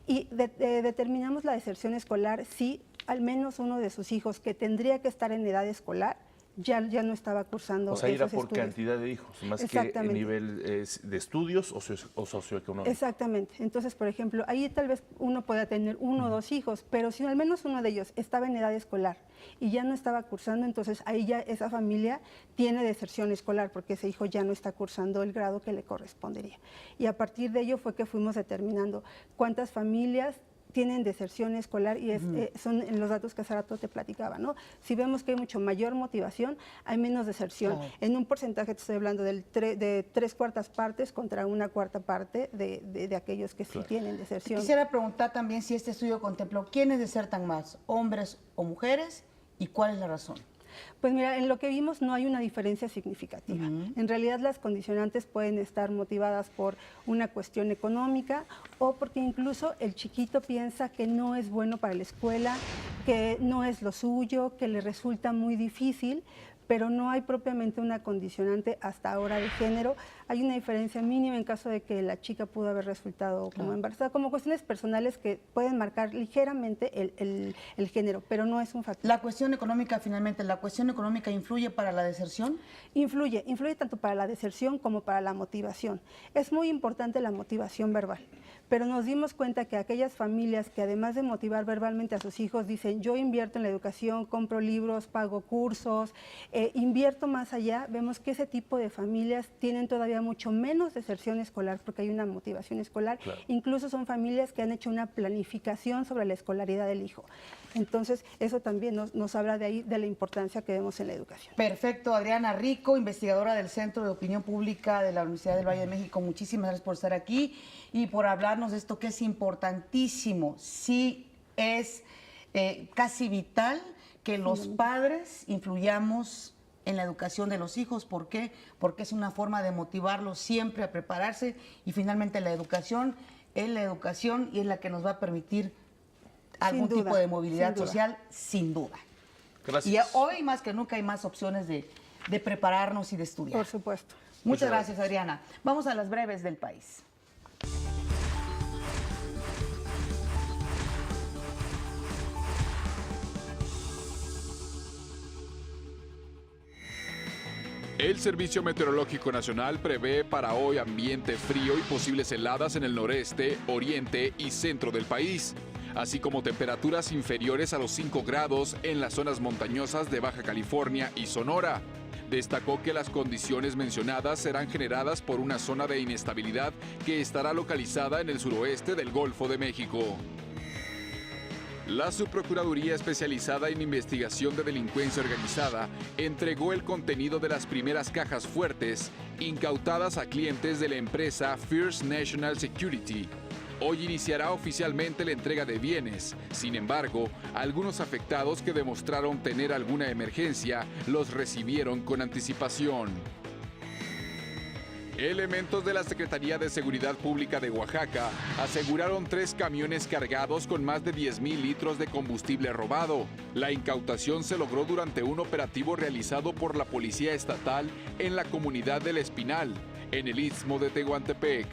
[SPEAKER 14] Y determinamos la deserción escolar si al menos uno de sus hijos que tendría que estar en edad escolar ya no estaba cursando.
[SPEAKER 5] O sea, era por
[SPEAKER 14] estudios.
[SPEAKER 5] Cantidad de hijos, más que en nivel de estudios o socioeconómico.
[SPEAKER 14] Exactamente. Entonces, por ejemplo, ahí tal vez uno pueda tener uno o dos hijos, pero si al menos uno de ellos estaba en edad escolar y ya no estaba cursando, entonces ahí ya esa familia tiene deserción escolar porque ese hijo ya no está cursando el grado que le correspondería. Y a partir de ello fue que fuimos determinando cuántas familias tienen deserción escolar y son en los datos que hace rato te platicaba, ¿no? Si vemos que hay mucho mayor motivación, hay menos deserción. Claro. En un porcentaje te estoy hablando de 3/4 partes contra 1/4 parte de aquellos que sí tienen deserción.
[SPEAKER 1] Quisiera preguntar también si este estudio contempló quiénes desertan más, hombres o mujeres, y cuál es la razón.
[SPEAKER 14] Pues mira, en lo que vimos no hay una diferencia significativa. En realidad las condicionantes pueden estar motivadas por una cuestión económica o porque incluso el chiquito piensa que no es bueno para la escuela, que no es lo suyo, que le resulta muy difícil, pero no hay propiamente una condicionante hasta ahora de género. Hay una diferencia mínima en caso de que la chica pudo haber resultado como embarazada, como cuestiones personales que pueden marcar ligeramente el género, pero no es un factor.
[SPEAKER 1] La cuestión económica, finalmente, ¿la cuestión económica influye para la deserción?
[SPEAKER 14] Influye tanto para la deserción como para la motivación. Es muy importante la motivación verbal, pero nos dimos cuenta que aquellas familias que además de motivar verbalmente a sus hijos dicen yo invierto en la educación, compro libros, pago cursos, invierto más allá, vemos que ese tipo de familias tienen todavía mucho menos deserción escolar porque hay una motivación escolar. Claro. Incluso son familias que han hecho una planificación sobre la escolaridad del hijo. Entonces, eso también nos habla de ahí de la importancia que vemos en la educación.
[SPEAKER 1] Perfecto. Adriana Rico, investigadora del Centro de Opinión Pública de la Universidad del Valle de México, muchísimas gracias por estar aquí y por hablarnos de esto que es importantísimo. Sí, es casi vital que los padres influyamos en la educación de los hijos. ¿Por qué? Porque es una forma de motivarlos siempre a prepararse y finalmente la educación es la educación y es la que nos va a permitir algún tipo de movilidad social, sin duda. Gracias. Y hoy más que nunca hay más opciones de prepararnos y de estudiar.
[SPEAKER 14] Por supuesto.
[SPEAKER 1] Muchas gracias, Adriana. Vamos a las breves del país.
[SPEAKER 3] El Servicio Meteorológico Nacional prevé para hoy ambiente frío y posibles heladas en el noreste, oriente y centro del país, así como temperaturas inferiores a los 5 grados en las zonas montañosas de Baja California y Sonora. Destacó que las condiciones mencionadas serán generadas por una zona de inestabilidad que estará localizada en el suroeste del Golfo de México. La Subprocuraduría Especializada en Investigación de Delincuencia Organizada entregó el contenido de las primeras cajas fuertes incautadas a clientes de la empresa First National Security. Hoy iniciará oficialmente la entrega de bienes. Sin embargo, algunos afectados que demostraron tener alguna emergencia los recibieron con anticipación. Elementos de la Secretaría de Seguridad Pública de Oaxaca aseguraron 3 camiones cargados con más de 10,000 litros de combustible robado. La incautación se logró durante un operativo realizado por la Policía Estatal en la comunidad del Espinal, en el istmo de Tehuantepec.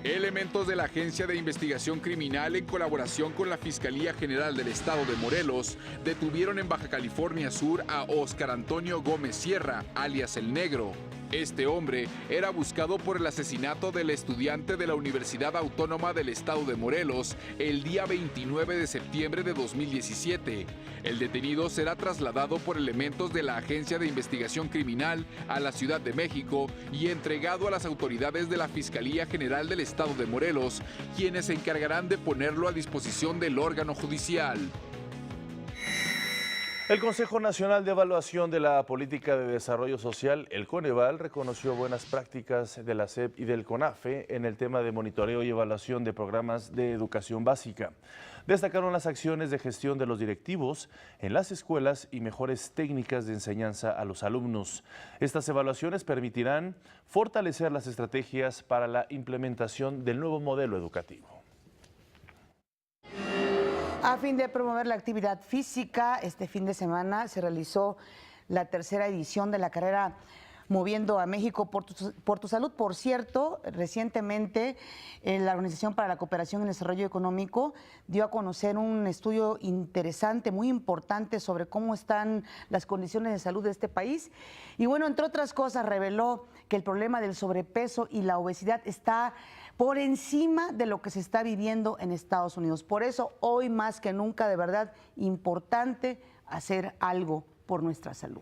[SPEAKER 3] Elementos de la Agencia de Investigación Criminal, en colaboración con la Fiscalía General del Estado de Morelos, detuvieron en Baja California Sur a Óscar Antonio Gómez Sierra, alias El Negro. Este hombre era buscado por el asesinato del estudiante de la Universidad Autónoma del Estado de Morelos el día 29 de septiembre de 2017. El detenido será trasladado por elementos de la Agencia de Investigación Criminal a la Ciudad de México y entregado a las autoridades de la Fiscalía General del Estado de Morelos, quienes se encargarán de ponerlo a disposición del órgano judicial.
[SPEAKER 5] El Consejo Nacional de Evaluación de la Política de Desarrollo Social, el Coneval, reconoció buenas prácticas de la SEP y del CONAFE en el tema de monitoreo y evaluación de programas de educación básica. Destacaron las acciones de gestión de los directivos en las escuelas y mejores técnicas de enseñanza a los alumnos. Estas evaluaciones permitirán fortalecer las estrategias para la implementación del nuevo modelo educativo.
[SPEAKER 1] A fin de promover la actividad física, este fin de semana se realizó la 3ª edición de la carrera Moviendo a México por tu Salud. Por cierto, recientemente la Organización para la Cooperación y el Desarrollo Económico dio a conocer un estudio interesante, muy importante, sobre cómo están las condiciones de salud de este país. Y bueno, entre otras cosas, reveló que el problema del sobrepeso y la obesidad está por encima de lo que se está viviendo en Estados Unidos. Por eso, hoy más que nunca, de verdad, importante hacer algo por nuestra salud.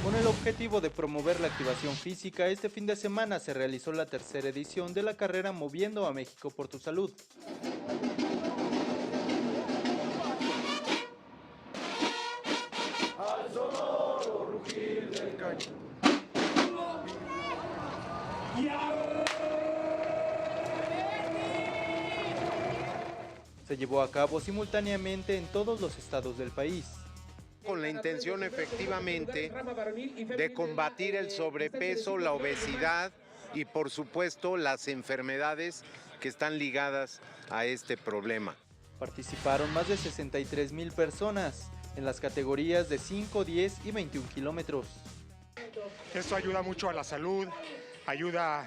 [SPEAKER 9] Con el objetivo de promover la activación física, este fin de semana se realizó la 3ª edición de la carrera Moviendo a México por tu Salud. Se llevó a cabo simultáneamente en todos los estados del país,
[SPEAKER 15] con la intención efectivamente de combatir el sobrepeso, la obesidad y por supuesto las enfermedades que están ligadas a este problema.
[SPEAKER 9] Participaron más de 63,000 personas en las categorías de 5, 10 y 21 kilómetros.
[SPEAKER 16] Esto ayuda mucho a la salud, ayuda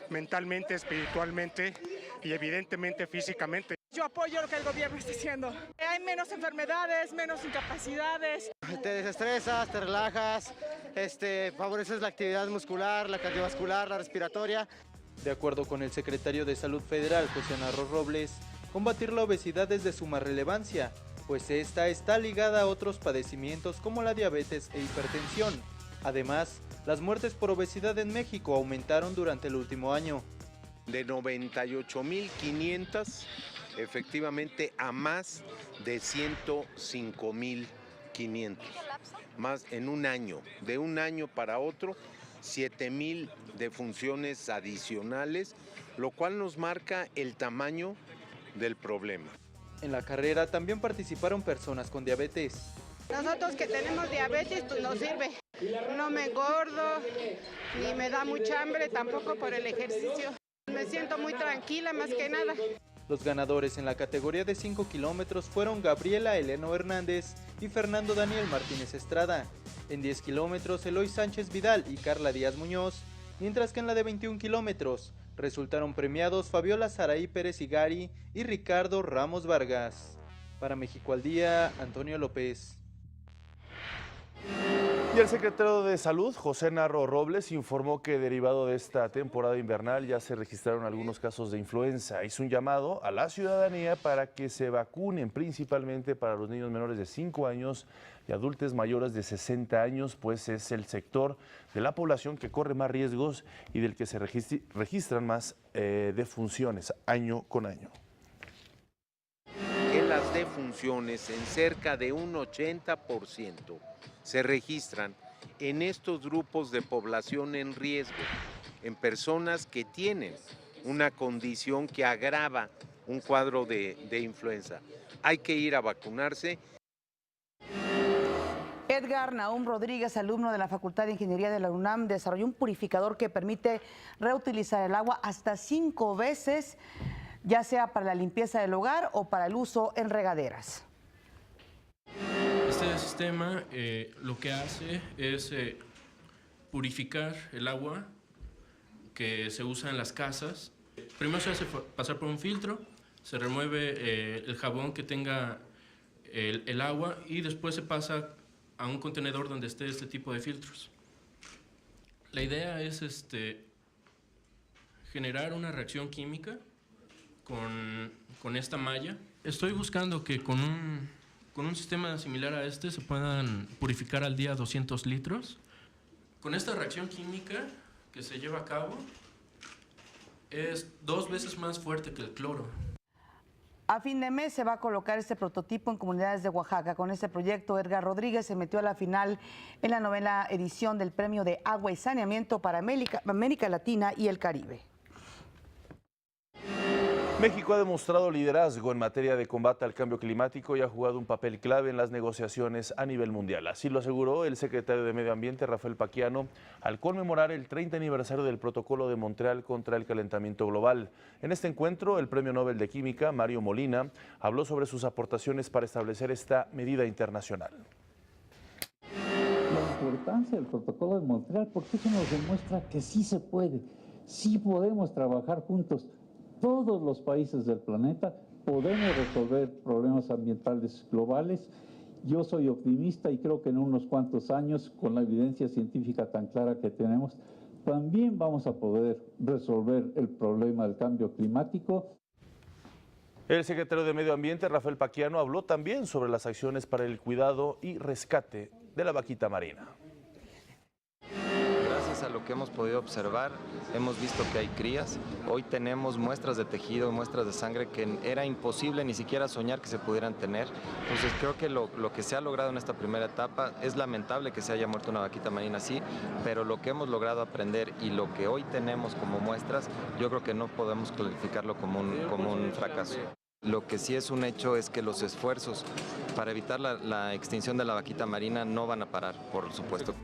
[SPEAKER 16] mentalmente, espiritualmente y evidentemente físicamente.
[SPEAKER 17] Yo apoyo lo que el gobierno está haciendo. Hay menos enfermedades, menos incapacidades.
[SPEAKER 18] Te desestresas, te relajas, favoreces la actividad muscular, la cardiovascular, la respiratoria.
[SPEAKER 9] De acuerdo con el secretario de Salud Federal, José Narro Robles, combatir la obesidad es de suma relevancia, pues esta está ligada a otros padecimientos como la diabetes e hipertensión. Además, las muertes por obesidad en México aumentaron durante el último año.
[SPEAKER 15] De 98,500 efectivamente a más de 105,500. Más en un año, de un año para otro, 7,000 defunciones adicionales, lo cual nos marca el tamaño del problema.
[SPEAKER 9] En la carrera también participaron personas con diabetes.
[SPEAKER 19] Nosotros que tenemos diabetes, pues nos sirve. No me engordo, ni me da mucha hambre, tampoco por el ejercicio. Me siento muy tranquila más que nada.
[SPEAKER 9] Los ganadores en la categoría de 5 kilómetros fueron Gabriela Eleno Hernández y Fernando Daniel Martínez Estrada. En 10 kilómetros, Eloy Sánchez Vidal y Carla Díaz Muñoz, mientras que en la de 21 kilómetros resultaron premiados Fabiola Saraí Pérez Igari y Ricardo Ramos Vargas. Para México al Día, Antonio López.
[SPEAKER 5] Y el secretario de Salud, José Narro Robles, informó que derivado de esta temporada invernal ya se registraron algunos casos de influenza. Hizo un llamado a la ciudadanía para que se vacunen, principalmente para los niños menores de 5 años y adultos mayores de 60 años, pues es el sector de la población que corre más riesgos y del que se registran más defunciones año con año.
[SPEAKER 15] Que las defunciones en cerca de un 80% se registran en estos grupos de población en riesgo, en personas que tienen una condición que agrava un cuadro de influenza. Hay que ir a vacunarse.
[SPEAKER 1] Edgar Nahum Rodríguez, alumno de la Facultad de Ingeniería de la UNAM, desarrolló un purificador que permite reutilizar el agua hasta 5 veces, ya sea para la limpieza del hogar o para el uso en regaderas.
[SPEAKER 20] Este sistema lo que hace es purificar el agua que se usa en las casas. Primero se hace pasar por un filtro, se remueve el jabón que tenga el agua y después se pasa a un contenedor donde esté este tipo de filtros. La idea es generar una reacción química con esta malla. Estoy buscando que con un sistema similar a este se puedan purificar al día 200 litros. Con esta reacción química que se lleva a cabo es 2 veces más fuerte que el cloro.
[SPEAKER 1] A fin de mes se va a colocar este prototipo en comunidades de Oaxaca. Con este proyecto, Edgar Rodríguez se metió a la final en la 9ª edición del Premio de Agua y Saneamiento para América Latina y el Caribe.
[SPEAKER 5] México ha demostrado liderazgo en materia de combate al cambio climático y ha jugado un papel clave en las negociaciones a nivel mundial. Así lo aseguró el secretario de Medio Ambiente, Rafael Paquiano, al conmemorar el 30 aniversario del Protocolo de Montreal contra el calentamiento global. En este encuentro, el Premio Nobel de Química, Mario Molina, habló sobre sus aportaciones para establecer esta medida internacional.
[SPEAKER 21] La importancia del Protocolo de Montreal, porque eso nos demuestra que sí se puede, sí podemos trabajar juntos. Todos los países del planeta podemos resolver problemas ambientales globales. Yo soy optimista y creo que en unos cuantos años, con la evidencia científica tan clara que tenemos, también vamos a poder resolver el problema del cambio climático.
[SPEAKER 5] El secretario de Medio Ambiente, Rafael Paquiano, habló también sobre las acciones para el cuidado y rescate de la vaquita marina.
[SPEAKER 22] Gracias a lo que hemos podido observar, hemos visto que hay crías. Hoy tenemos muestras de tejido, muestras de sangre que era imposible ni siquiera soñar que se pudieran tener. Entonces creo que lo que se ha logrado en esta primera etapa, es lamentable que se haya muerto una vaquita marina así, pero lo que hemos logrado aprender y lo que hoy tenemos como muestras, yo creo que no podemos calificarlo como un fracaso. Lo que sí es un hecho es que los esfuerzos para evitar la extinción de la vaquita marina no van a parar, por supuesto.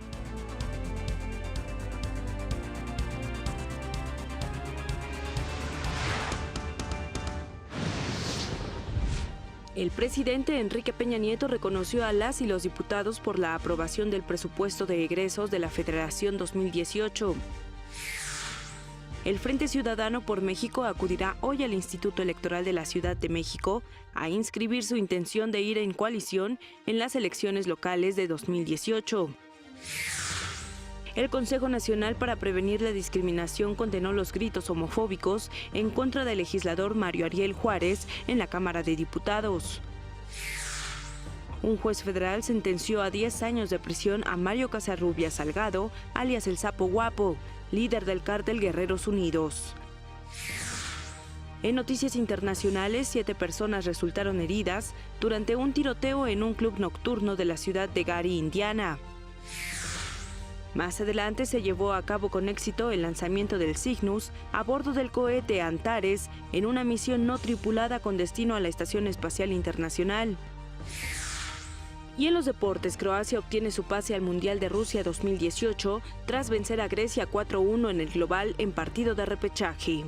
[SPEAKER 23] El presidente Enrique Peña Nieto reconoció a las y los diputados por la aprobación del presupuesto de egresos de la Federación 2018. El Frente Ciudadano por México acudirá hoy al Instituto Electoral de la Ciudad de México a inscribir su intención de ir en coalición en las elecciones locales de 2018. El Consejo Nacional para Prevenir la Discriminación condenó los gritos homofóbicos en contra del legislador Mario Ariel Juárez en la Cámara de Diputados. Un juez federal sentenció a 10 años de prisión a Mario Casarrubias Salgado, alias El Sapo Guapo, líder del cártel Guerreros Unidos. En noticias internacionales, 7 personas resultaron heridas durante un tiroteo en un club nocturno de la ciudad de Gary, Indiana. Más adelante se llevó a cabo con éxito el lanzamiento del Cygnus a bordo del cohete Antares en una misión no tripulada con destino a la Estación Espacial Internacional. Y en los deportes, Croacia obtiene su pase al Mundial de Rusia 2018 tras vencer a Grecia 4-1 en el global en partido de repechaje.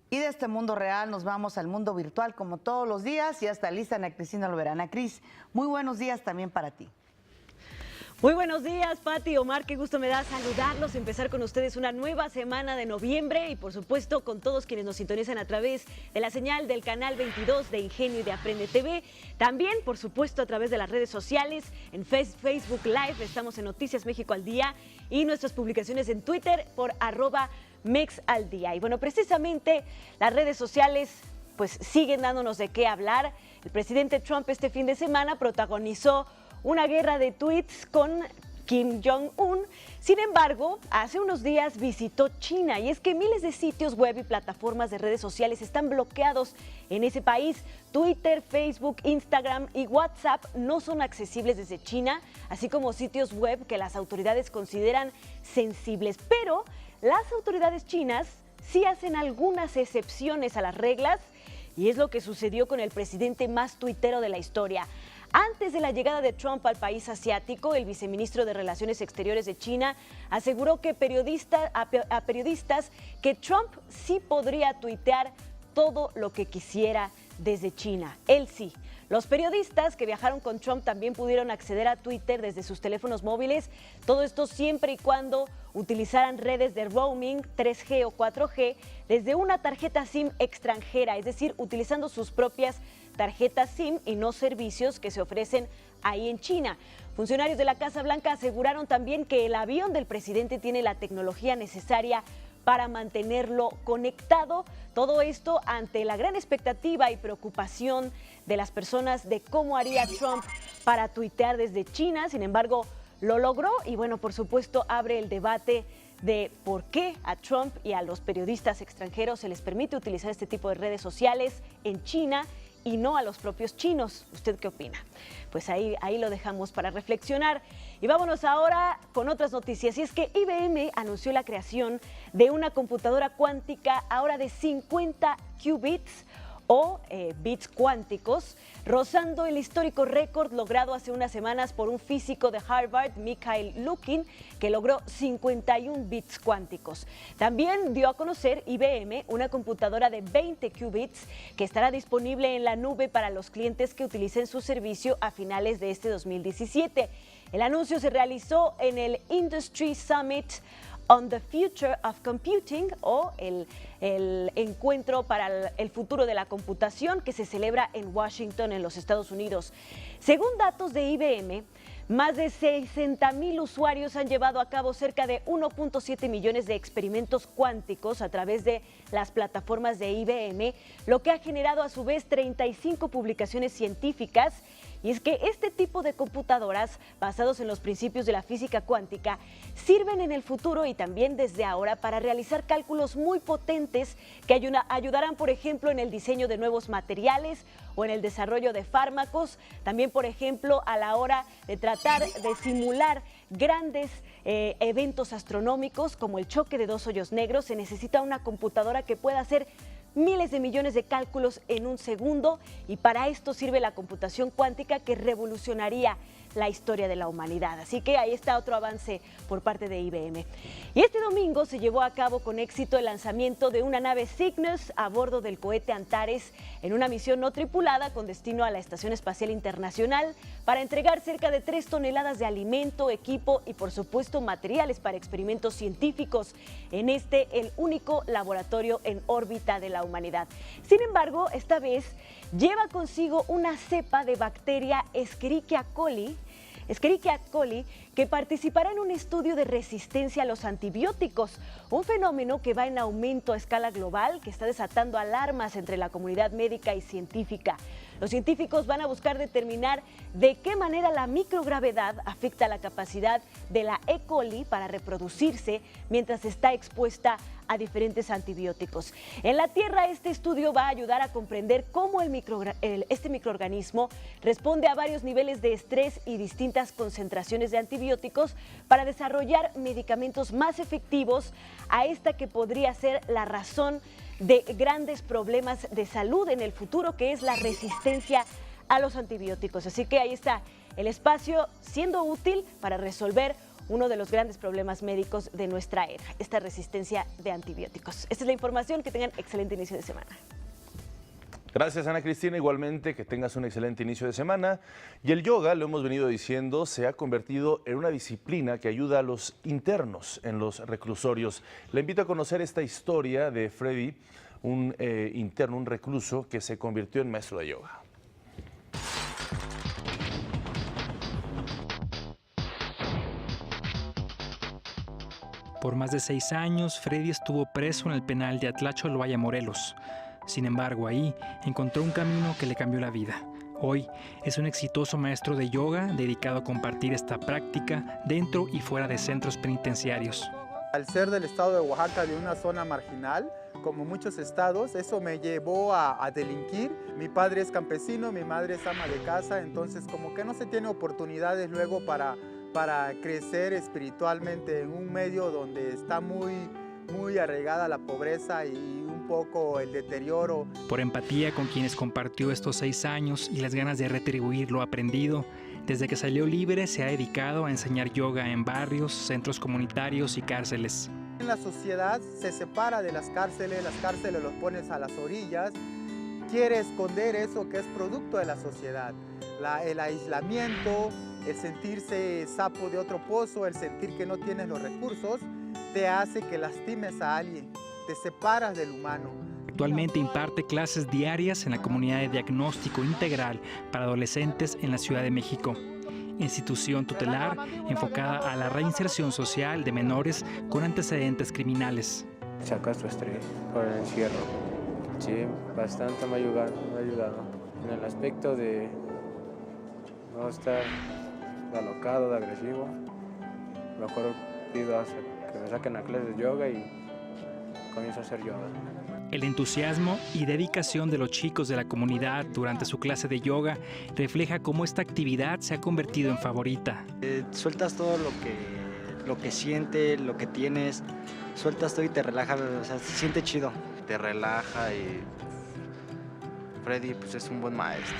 [SPEAKER 1] Y de este mundo real nos vamos al mundo virtual como todos los días y hasta lista Ana Cristina Lovera. Ana Cris, muy buenos días también para ti.
[SPEAKER 4] Muy buenos días, Pati, Omar, qué gusto me da saludarlos, empezar con ustedes una nueva semana de noviembre y por supuesto con todos quienes nos sintonizan a través de la señal del canal 22 de Ingenio y de Aprende TV. También, por supuesto, a través de las redes sociales, en Facebook Live, estamos en Noticias México al Día y nuestras publicaciones en Twitter por @mexaldía. Y bueno, precisamente las redes sociales pues siguen dándonos de qué hablar. El presidente Trump este fin de semana protagonizó una guerra de tweets con Kim Jong-un. Sin embargo, hace unos días visitó China y es que miles de sitios web y plataformas de redes sociales están bloqueados en ese país. Twitter, Facebook, Instagram y WhatsApp no son accesibles desde China, así como sitios web que las autoridades consideran sensibles. Pero las autoridades chinas sí hacen algunas excepciones a las reglas y es lo que sucedió con el presidente más tuitero de la historia. Antes de la llegada de Trump al país asiático, el viceministro de Relaciones Exteriores de China aseguró a periodistas que Trump sí podría tuitear todo lo que quisiera desde China. Él sí. Los periodistas que viajaron con Trump también pudieron acceder a Twitter desde sus teléfonos móviles, todo esto siempre y cuando utilizaran redes de roaming 3G o 4G desde una tarjeta SIM extranjera, es decir, utilizando sus propias tarjetas SIM y no servicios que se ofrecen ahí en China. Funcionarios de la Casa Blanca aseguraron también que el avión del presidente tiene la tecnología necesaria para mantenerlo conectado. Todo esto ante la gran expectativa y preocupación de las personas de cómo haría Trump para tuitear desde China. Sin embargo, lo logró y bueno, por supuesto, abre el debate de por qué a Trump y a los periodistas extranjeros se les permite utilizar este tipo de redes sociales en China y no a los propios chinos. ¿Usted qué opina? Pues ahí lo dejamos para reflexionar. Y vámonos ahora con otras noticias. Y es que IBM anunció la creación de una computadora cuántica ahora de 50 qubits o bits cuánticos, rozando el histórico récord logrado hace unas semanas por un físico de Harvard, Mikhail Lukin, que logró 51 bits cuánticos. También dio a conocer IBM una computadora de 20 qubits que estará disponible en la nube para los clientes que utilicen su servicio a finales de este 2017. El anuncio se realizó en el Industry Summit on the Future of Computing, o el encuentro para el futuro de la computación, que se celebra en Washington, en los Estados Unidos. Según datos de IBM, más de 60,000 usuarios han llevado a cabo cerca de 1.7 millones de experimentos cuánticos a través de las plataformas de IBM, lo que ha generado a su vez 35 publicaciones científicas. Y es que este tipo de computadoras, basados en los principios de la física cuántica, sirven en el futuro y también desde ahora para realizar cálculos muy potentes que ayudarán, por ejemplo, en el diseño de nuevos materiales o en el desarrollo de fármacos. También, por ejemplo, a la hora de tratar de simular grandes eventos astronómicos como el choque de dos hoyos negros, se necesita una computadora que pueda hacer miles de millones de cálculos en un segundo, y para esto sirve la computación cuántica, que revolucionaría la historia de la humanidad. Así que ahí está otro avance por parte de IBM. Y este domingo se llevó a cabo con éxito el lanzamiento de una nave Cygnus a bordo del cohete Antares en una misión no tripulada con destino a la Estación Espacial Internacional para entregar cerca de 3 toneladas de alimento, equipo y por supuesto materiales para experimentos científicos en el único laboratorio en órbita de la humanidad. Sin embargo, esta vez lleva consigo una cepa de bacteria Escherichia coli, que participará en un estudio de resistencia a los antibióticos, un fenómeno que va en aumento a escala global, que está desatando alarmas entre la comunidad médica y científica. Los científicos van a buscar determinar de qué manera la microgravedad afecta la capacidad de la E. coli para reproducirse mientras está expuesta a diferentes antibióticos. En la Tierra, este estudio va a ayudar a comprender cómo este microorganismo responde a varios niveles de estrés y distintas concentraciones de antibióticos para desarrollar medicamentos más efectivos a esta que podría ser la razón de grandes problemas de salud en el futuro, que es la resistencia a los antibióticos. Así que ahí está el espacio siendo útil para resolver uno de los grandes problemas médicos de nuestra era, esta resistencia de antibióticos. Esta es la información, que tengan excelente inicio de semana.
[SPEAKER 5] Gracias, Ana Cristina. Igualmente, que tengas un excelente inicio de semana. Y el yoga, lo hemos venido diciendo, se ha convertido en una disciplina que ayuda a los internos en los reclusorios. Le invito a conocer esta historia de Freddy, un interno, un recluso que se convirtió en maestro de yoga.
[SPEAKER 6] Por más de 6 años, Freddy estuvo preso en el penal de Atlacholoaya, Morelos. Sin embargo, ahí encontró un camino que le cambió la vida. Hoy es un exitoso maestro de yoga dedicado a compartir esta práctica dentro y fuera de centros penitenciarios.
[SPEAKER 7] Al ser del estado de Oaxaca, de una zona marginal, como muchos estados, eso me llevó a delinquir. Mi padre es campesino, mi madre es ama de casa, entonces como que no se tiene oportunidades luego para crecer espiritualmente en un medio donde está muy arraigada la pobreza y un poco el deterioro.
[SPEAKER 6] Por empatía con quienes compartió estos 6 años y las ganas de retribuir lo aprendido, desde que salió libre se ha dedicado a enseñar yoga en barrios, centros comunitarios y cárceles.
[SPEAKER 7] En la sociedad se separa de las cárceles los pones a las orillas, quiere esconder eso que es producto de la sociedad, el aislamiento, el sentirse sapo de otro pozo, el sentir que no tienes los recursos, te hace que lastimes a alguien, te separas del humano.
[SPEAKER 6] Actualmente imparte clases diarias en la comunidad de diagnóstico integral para adolescentes en la Ciudad de México, institución tutelar enfocada a la reinserción social de menores con antecedentes criminales.
[SPEAKER 8] Sacas tu estrés por el encierro. Sí, bastante me ha ayudado en el aspecto de no estar alocado, de agresivo. Mejor pido que me saquen a clases de yoga y comienzo a hacer yoga.
[SPEAKER 6] El entusiasmo y dedicación de los chicos de la comunidad durante su clase de yoga refleja cómo esta actividad se ha convertido en favorita.
[SPEAKER 24] Sueltas todo lo que sientes, lo que tienes, sueltas todo y te relaja, o sea, se siente chido.
[SPEAKER 22] Te relaja y Freddy pues es un buen maestro.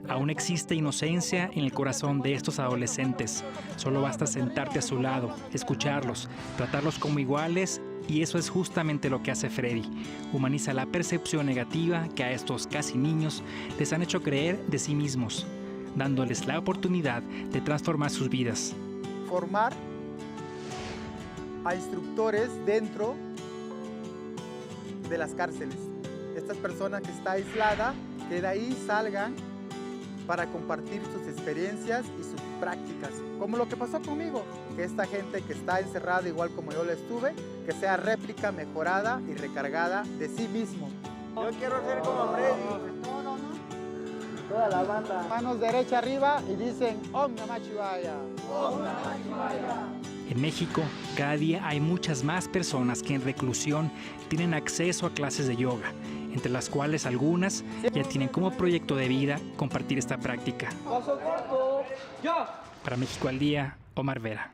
[SPEAKER 6] Aún existe inocencia en el corazón de estos adolescentes. Solo basta sentarte a su lado, escucharlos, tratarlos como iguales, y eso es justamente lo que hace Freddy. Humaniza la percepción negativa que a estos casi niños les han hecho creer de sí mismos, dándoles la oportunidad de transformar sus vidas.
[SPEAKER 7] Formar a instructores dentro de las cárceles. Estas personas que están aisladas, que de ahí salgan para compartir sus experiencias y sus prácticas, como lo que pasó conmigo, que esta gente que está encerrada igual como yo lo estuve, que sea réplica, mejorada y recargada de sí mismo. Yo quiero ser como Freddy. Toda la banda. Manos derecha arriba y dicen Om Namah Shivaya. Om Namah Shivaya.
[SPEAKER 6] En México, cada día hay muchas más personas que en reclusión tienen acceso a clases de yoga, entre las cuales algunas ya tienen como proyecto de vida compartir esta práctica.
[SPEAKER 7] Paso corto, ya.
[SPEAKER 6] Para México al Día, Omar Vera.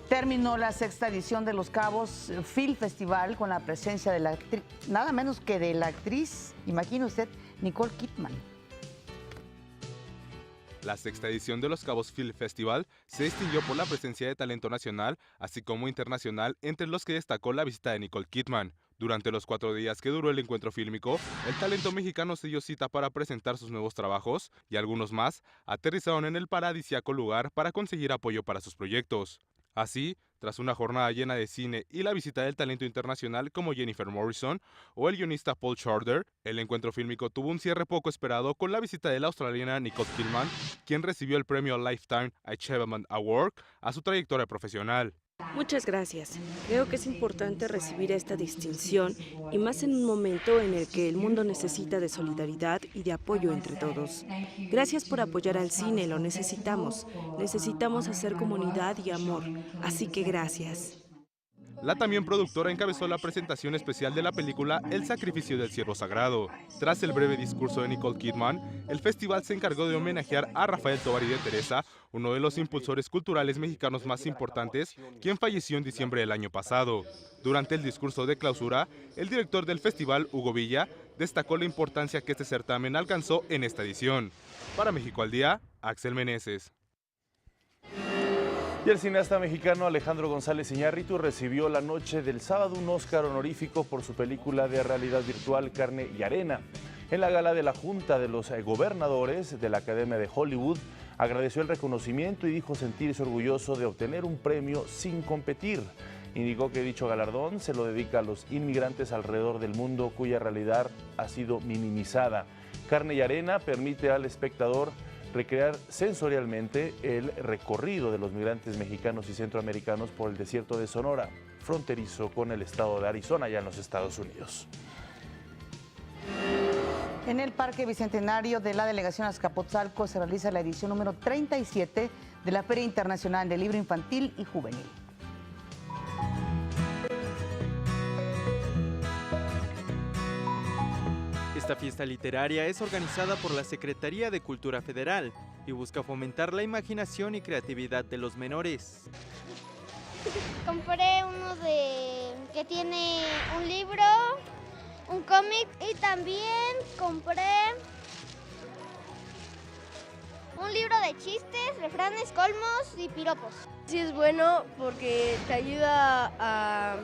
[SPEAKER 1] Terminó la 6ª edición de Los Cabos Film Festival con la presencia de la actriz, nada menos que de la actriz, imagine usted, Nicole Kidman.
[SPEAKER 25] La 6ª edición de Los Cabos Film Festival se distinguió por la presencia de talento nacional, así como internacional, entre los que destacó la visita de Nicole Kidman. Durante los 4 días que duró el encuentro fílmico, el talento mexicano se dio cita para presentar sus nuevos trabajos y algunos más aterrizaron en el paradisíaco lugar para conseguir apoyo para sus proyectos. Así, tras una jornada llena de cine y la visita del talento internacional como Jennifer Morrison o el guionista Paul Schrader, el encuentro fílmico tuvo un cierre poco esperado con la visita de la australiana Nicole Kidman, quien recibió el premio Lifetime Achievement Award a su trayectoria profesional.
[SPEAKER 23] Muchas gracias. Creo que es importante recibir esta distinción y más en un momento en el que el mundo necesita de solidaridad y de apoyo entre todos. Gracias por apoyar al cine, lo necesitamos. Necesitamos hacer comunidad y amor, así que gracias.
[SPEAKER 25] La también productora encabezó la presentación especial de la película El sacrificio del ciervo sagrado. Tras el breve discurso de Nicole Kidman, el festival se encargó de homenajear a Rafael Tovar y de Teresa, uno de los impulsores culturales mexicanos más importantes, quien falleció en diciembre del año pasado. Durante el discurso de clausura, el director del festival, Hugo Villa, destacó la importancia que este certamen alcanzó en esta edición. Para México al Día, Axel Meneses.
[SPEAKER 5] Y el cineasta mexicano Alejandro González Iñárritu recibió la noche del sábado un Oscar honorífico por su película de realidad virtual Carne y Arena. En la gala de la Junta de los Gobernadores de la Academia de Hollywood, agradeció el reconocimiento y dijo sentirse orgulloso de obtener un premio sin competir. Indicó que dicho galardón se lo dedica a los inmigrantes alrededor del mundo cuya realidad ha sido minimizada. Carne y Arena permite al espectador recrear sensorialmente el recorrido de los migrantes mexicanos y centroamericanos por el desierto de Sonora, fronterizo con el estado de Arizona, allá en los Estados Unidos.
[SPEAKER 1] En el Parque Bicentenario de la Delegación Azcapotzalco se realiza la edición número 37 de la Feria Internacional del Libro Infantil y Juvenil.
[SPEAKER 9] Esta fiesta literaria es organizada por la Secretaría de Cultura Federal y busca fomentar la imaginación y creatividad de los menores.
[SPEAKER 2] Compré uno que tiene un libro, un cómic y también compré un libro de chistes, refranes, colmos y piropos.
[SPEAKER 10] Sí es bueno porque te ayuda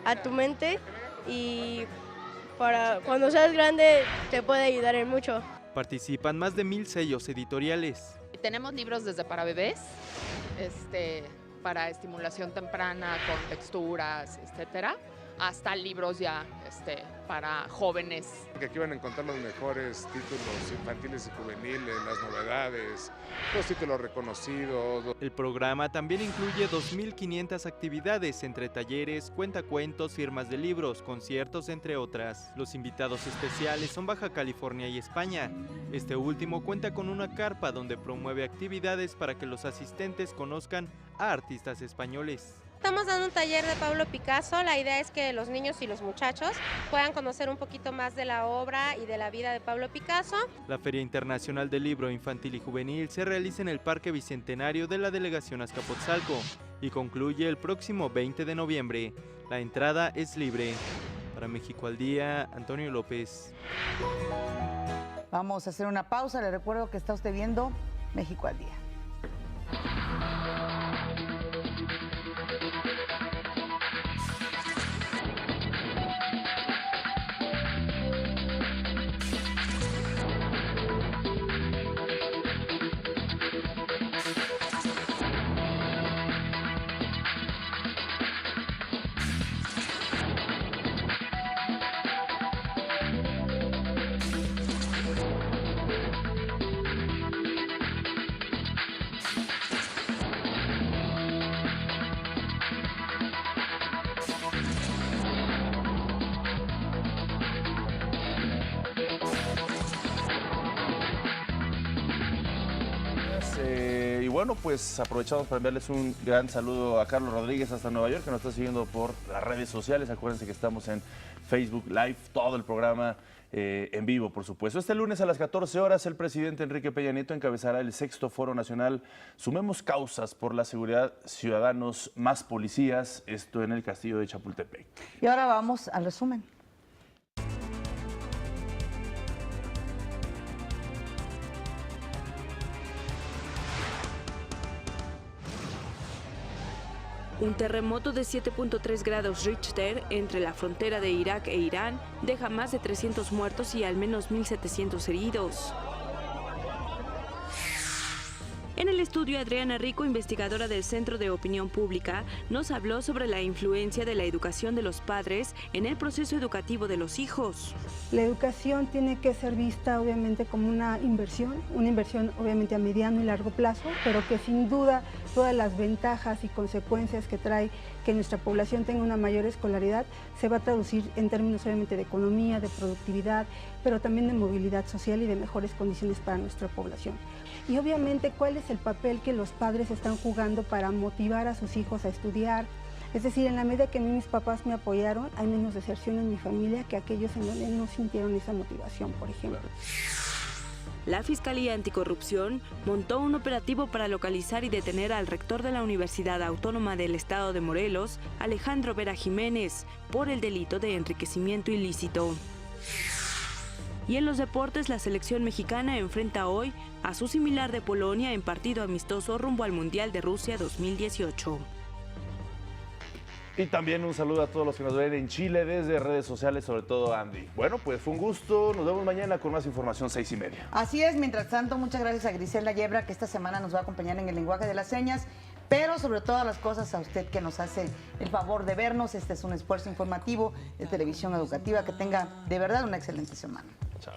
[SPEAKER 10] a tu mente y para cuando seas grande te puede ayudar en mucho.
[SPEAKER 9] Participan más de 1000 sellos editoriales.
[SPEAKER 11] Tenemos libros desde para bebés, para estimulación temprana con texturas, etcétera, hasta libros ya para jóvenes.
[SPEAKER 12] Aquí van a encontrar los mejores títulos infantiles y juveniles, las novedades, los títulos reconocidos.
[SPEAKER 9] El programa también incluye 2.500 actividades entre talleres, cuentacuentos, firmas de libros, conciertos, entre otras. Los invitados especiales son Baja California y España. Este último cuenta con una carpa donde promueve actividades para que los asistentes conozcan a artistas españoles.
[SPEAKER 13] Estamos dando un taller de Pablo Picasso. La idea es que los niños y los muchachos puedan conocer un poquito más de la obra y de la vida de Pablo Picasso.
[SPEAKER 9] La Feria Internacional del Libro Infantil y Juvenil se realiza en el Parque Bicentenario de la Delegación Azcapotzalco y concluye el próximo 20 de noviembre. La entrada es libre. Para México al Día, Antonio López.
[SPEAKER 1] Vamos a hacer una pausa. Le recuerdo que está usted viendo México al Día.
[SPEAKER 5] Y bueno, pues aprovechamos para enviarles un gran saludo a Carlos Rodríguez hasta Nueva York, que nos está siguiendo por las redes sociales. Acuérdense que estamos en Facebook Live, todo el programa en vivo, por supuesto. Este lunes a las 14 horas, el presidente Enrique Peña Nieto encabezará el 6º Foro Nacional Sumemos Causas por la Seguridad, Ciudadanos más Policías, esto en el Castillo de Chapultepec.
[SPEAKER 1] Y ahora vamos al resumen.
[SPEAKER 23] Un terremoto de 7.3 grados Richter entre la frontera de Irak e Irán deja más de 300 muertos y al menos 1.700 heridos. En el estudio, Adriana Rico, investigadora del Centro de Opinión Pública, nos habló sobre la influencia de la educación de los padres en el proceso educativo de los hijos.
[SPEAKER 14] La educación tiene que ser vista obviamente como una inversión obviamente a mediano y largo plazo, pero que sin duda todas las ventajas y consecuencias que trae que nuestra población tenga una mayor escolaridad se va a traducir en términos obviamente de economía, de productividad, pero también de movilidad social y de mejores condiciones para nuestra población. Y obviamente, ¿cuál es el papel que los padres están jugando para motivar a sus hijos a estudiar, Es decir, en la medida que a mí mis papás me apoyaron, hay menos deserción en mi familia que aquellos en donde no sintieron esa motivación, por ejemplo.
[SPEAKER 23] La Fiscalía Anticorrupción montó un operativo para localizar y detener al rector de la Universidad Autónoma del Estado de Morelos, Alejandro Vera Jiménez, por el delito de enriquecimiento ilícito. Y en los deportes, la selección mexicana enfrenta hoy a su similar de Polonia en partido amistoso rumbo al Mundial de Rusia 2018.
[SPEAKER 5] Y también un saludo a todos los que nos ven en Chile desde redes sociales, sobre todo Andy. Bueno, pues fue un gusto. Nos vemos mañana con más información, 6:30.
[SPEAKER 1] Así es. Mientras tanto, muchas gracias a Griselda Yebra, que esta semana nos va a acompañar en el lenguaje de las señas. Pero sobre todas las cosas, a usted que nos hace el favor de vernos. Este es un esfuerzo informativo de Televisión Educativa. Que tenga de verdad una excelente semana.
[SPEAKER 5] Chao.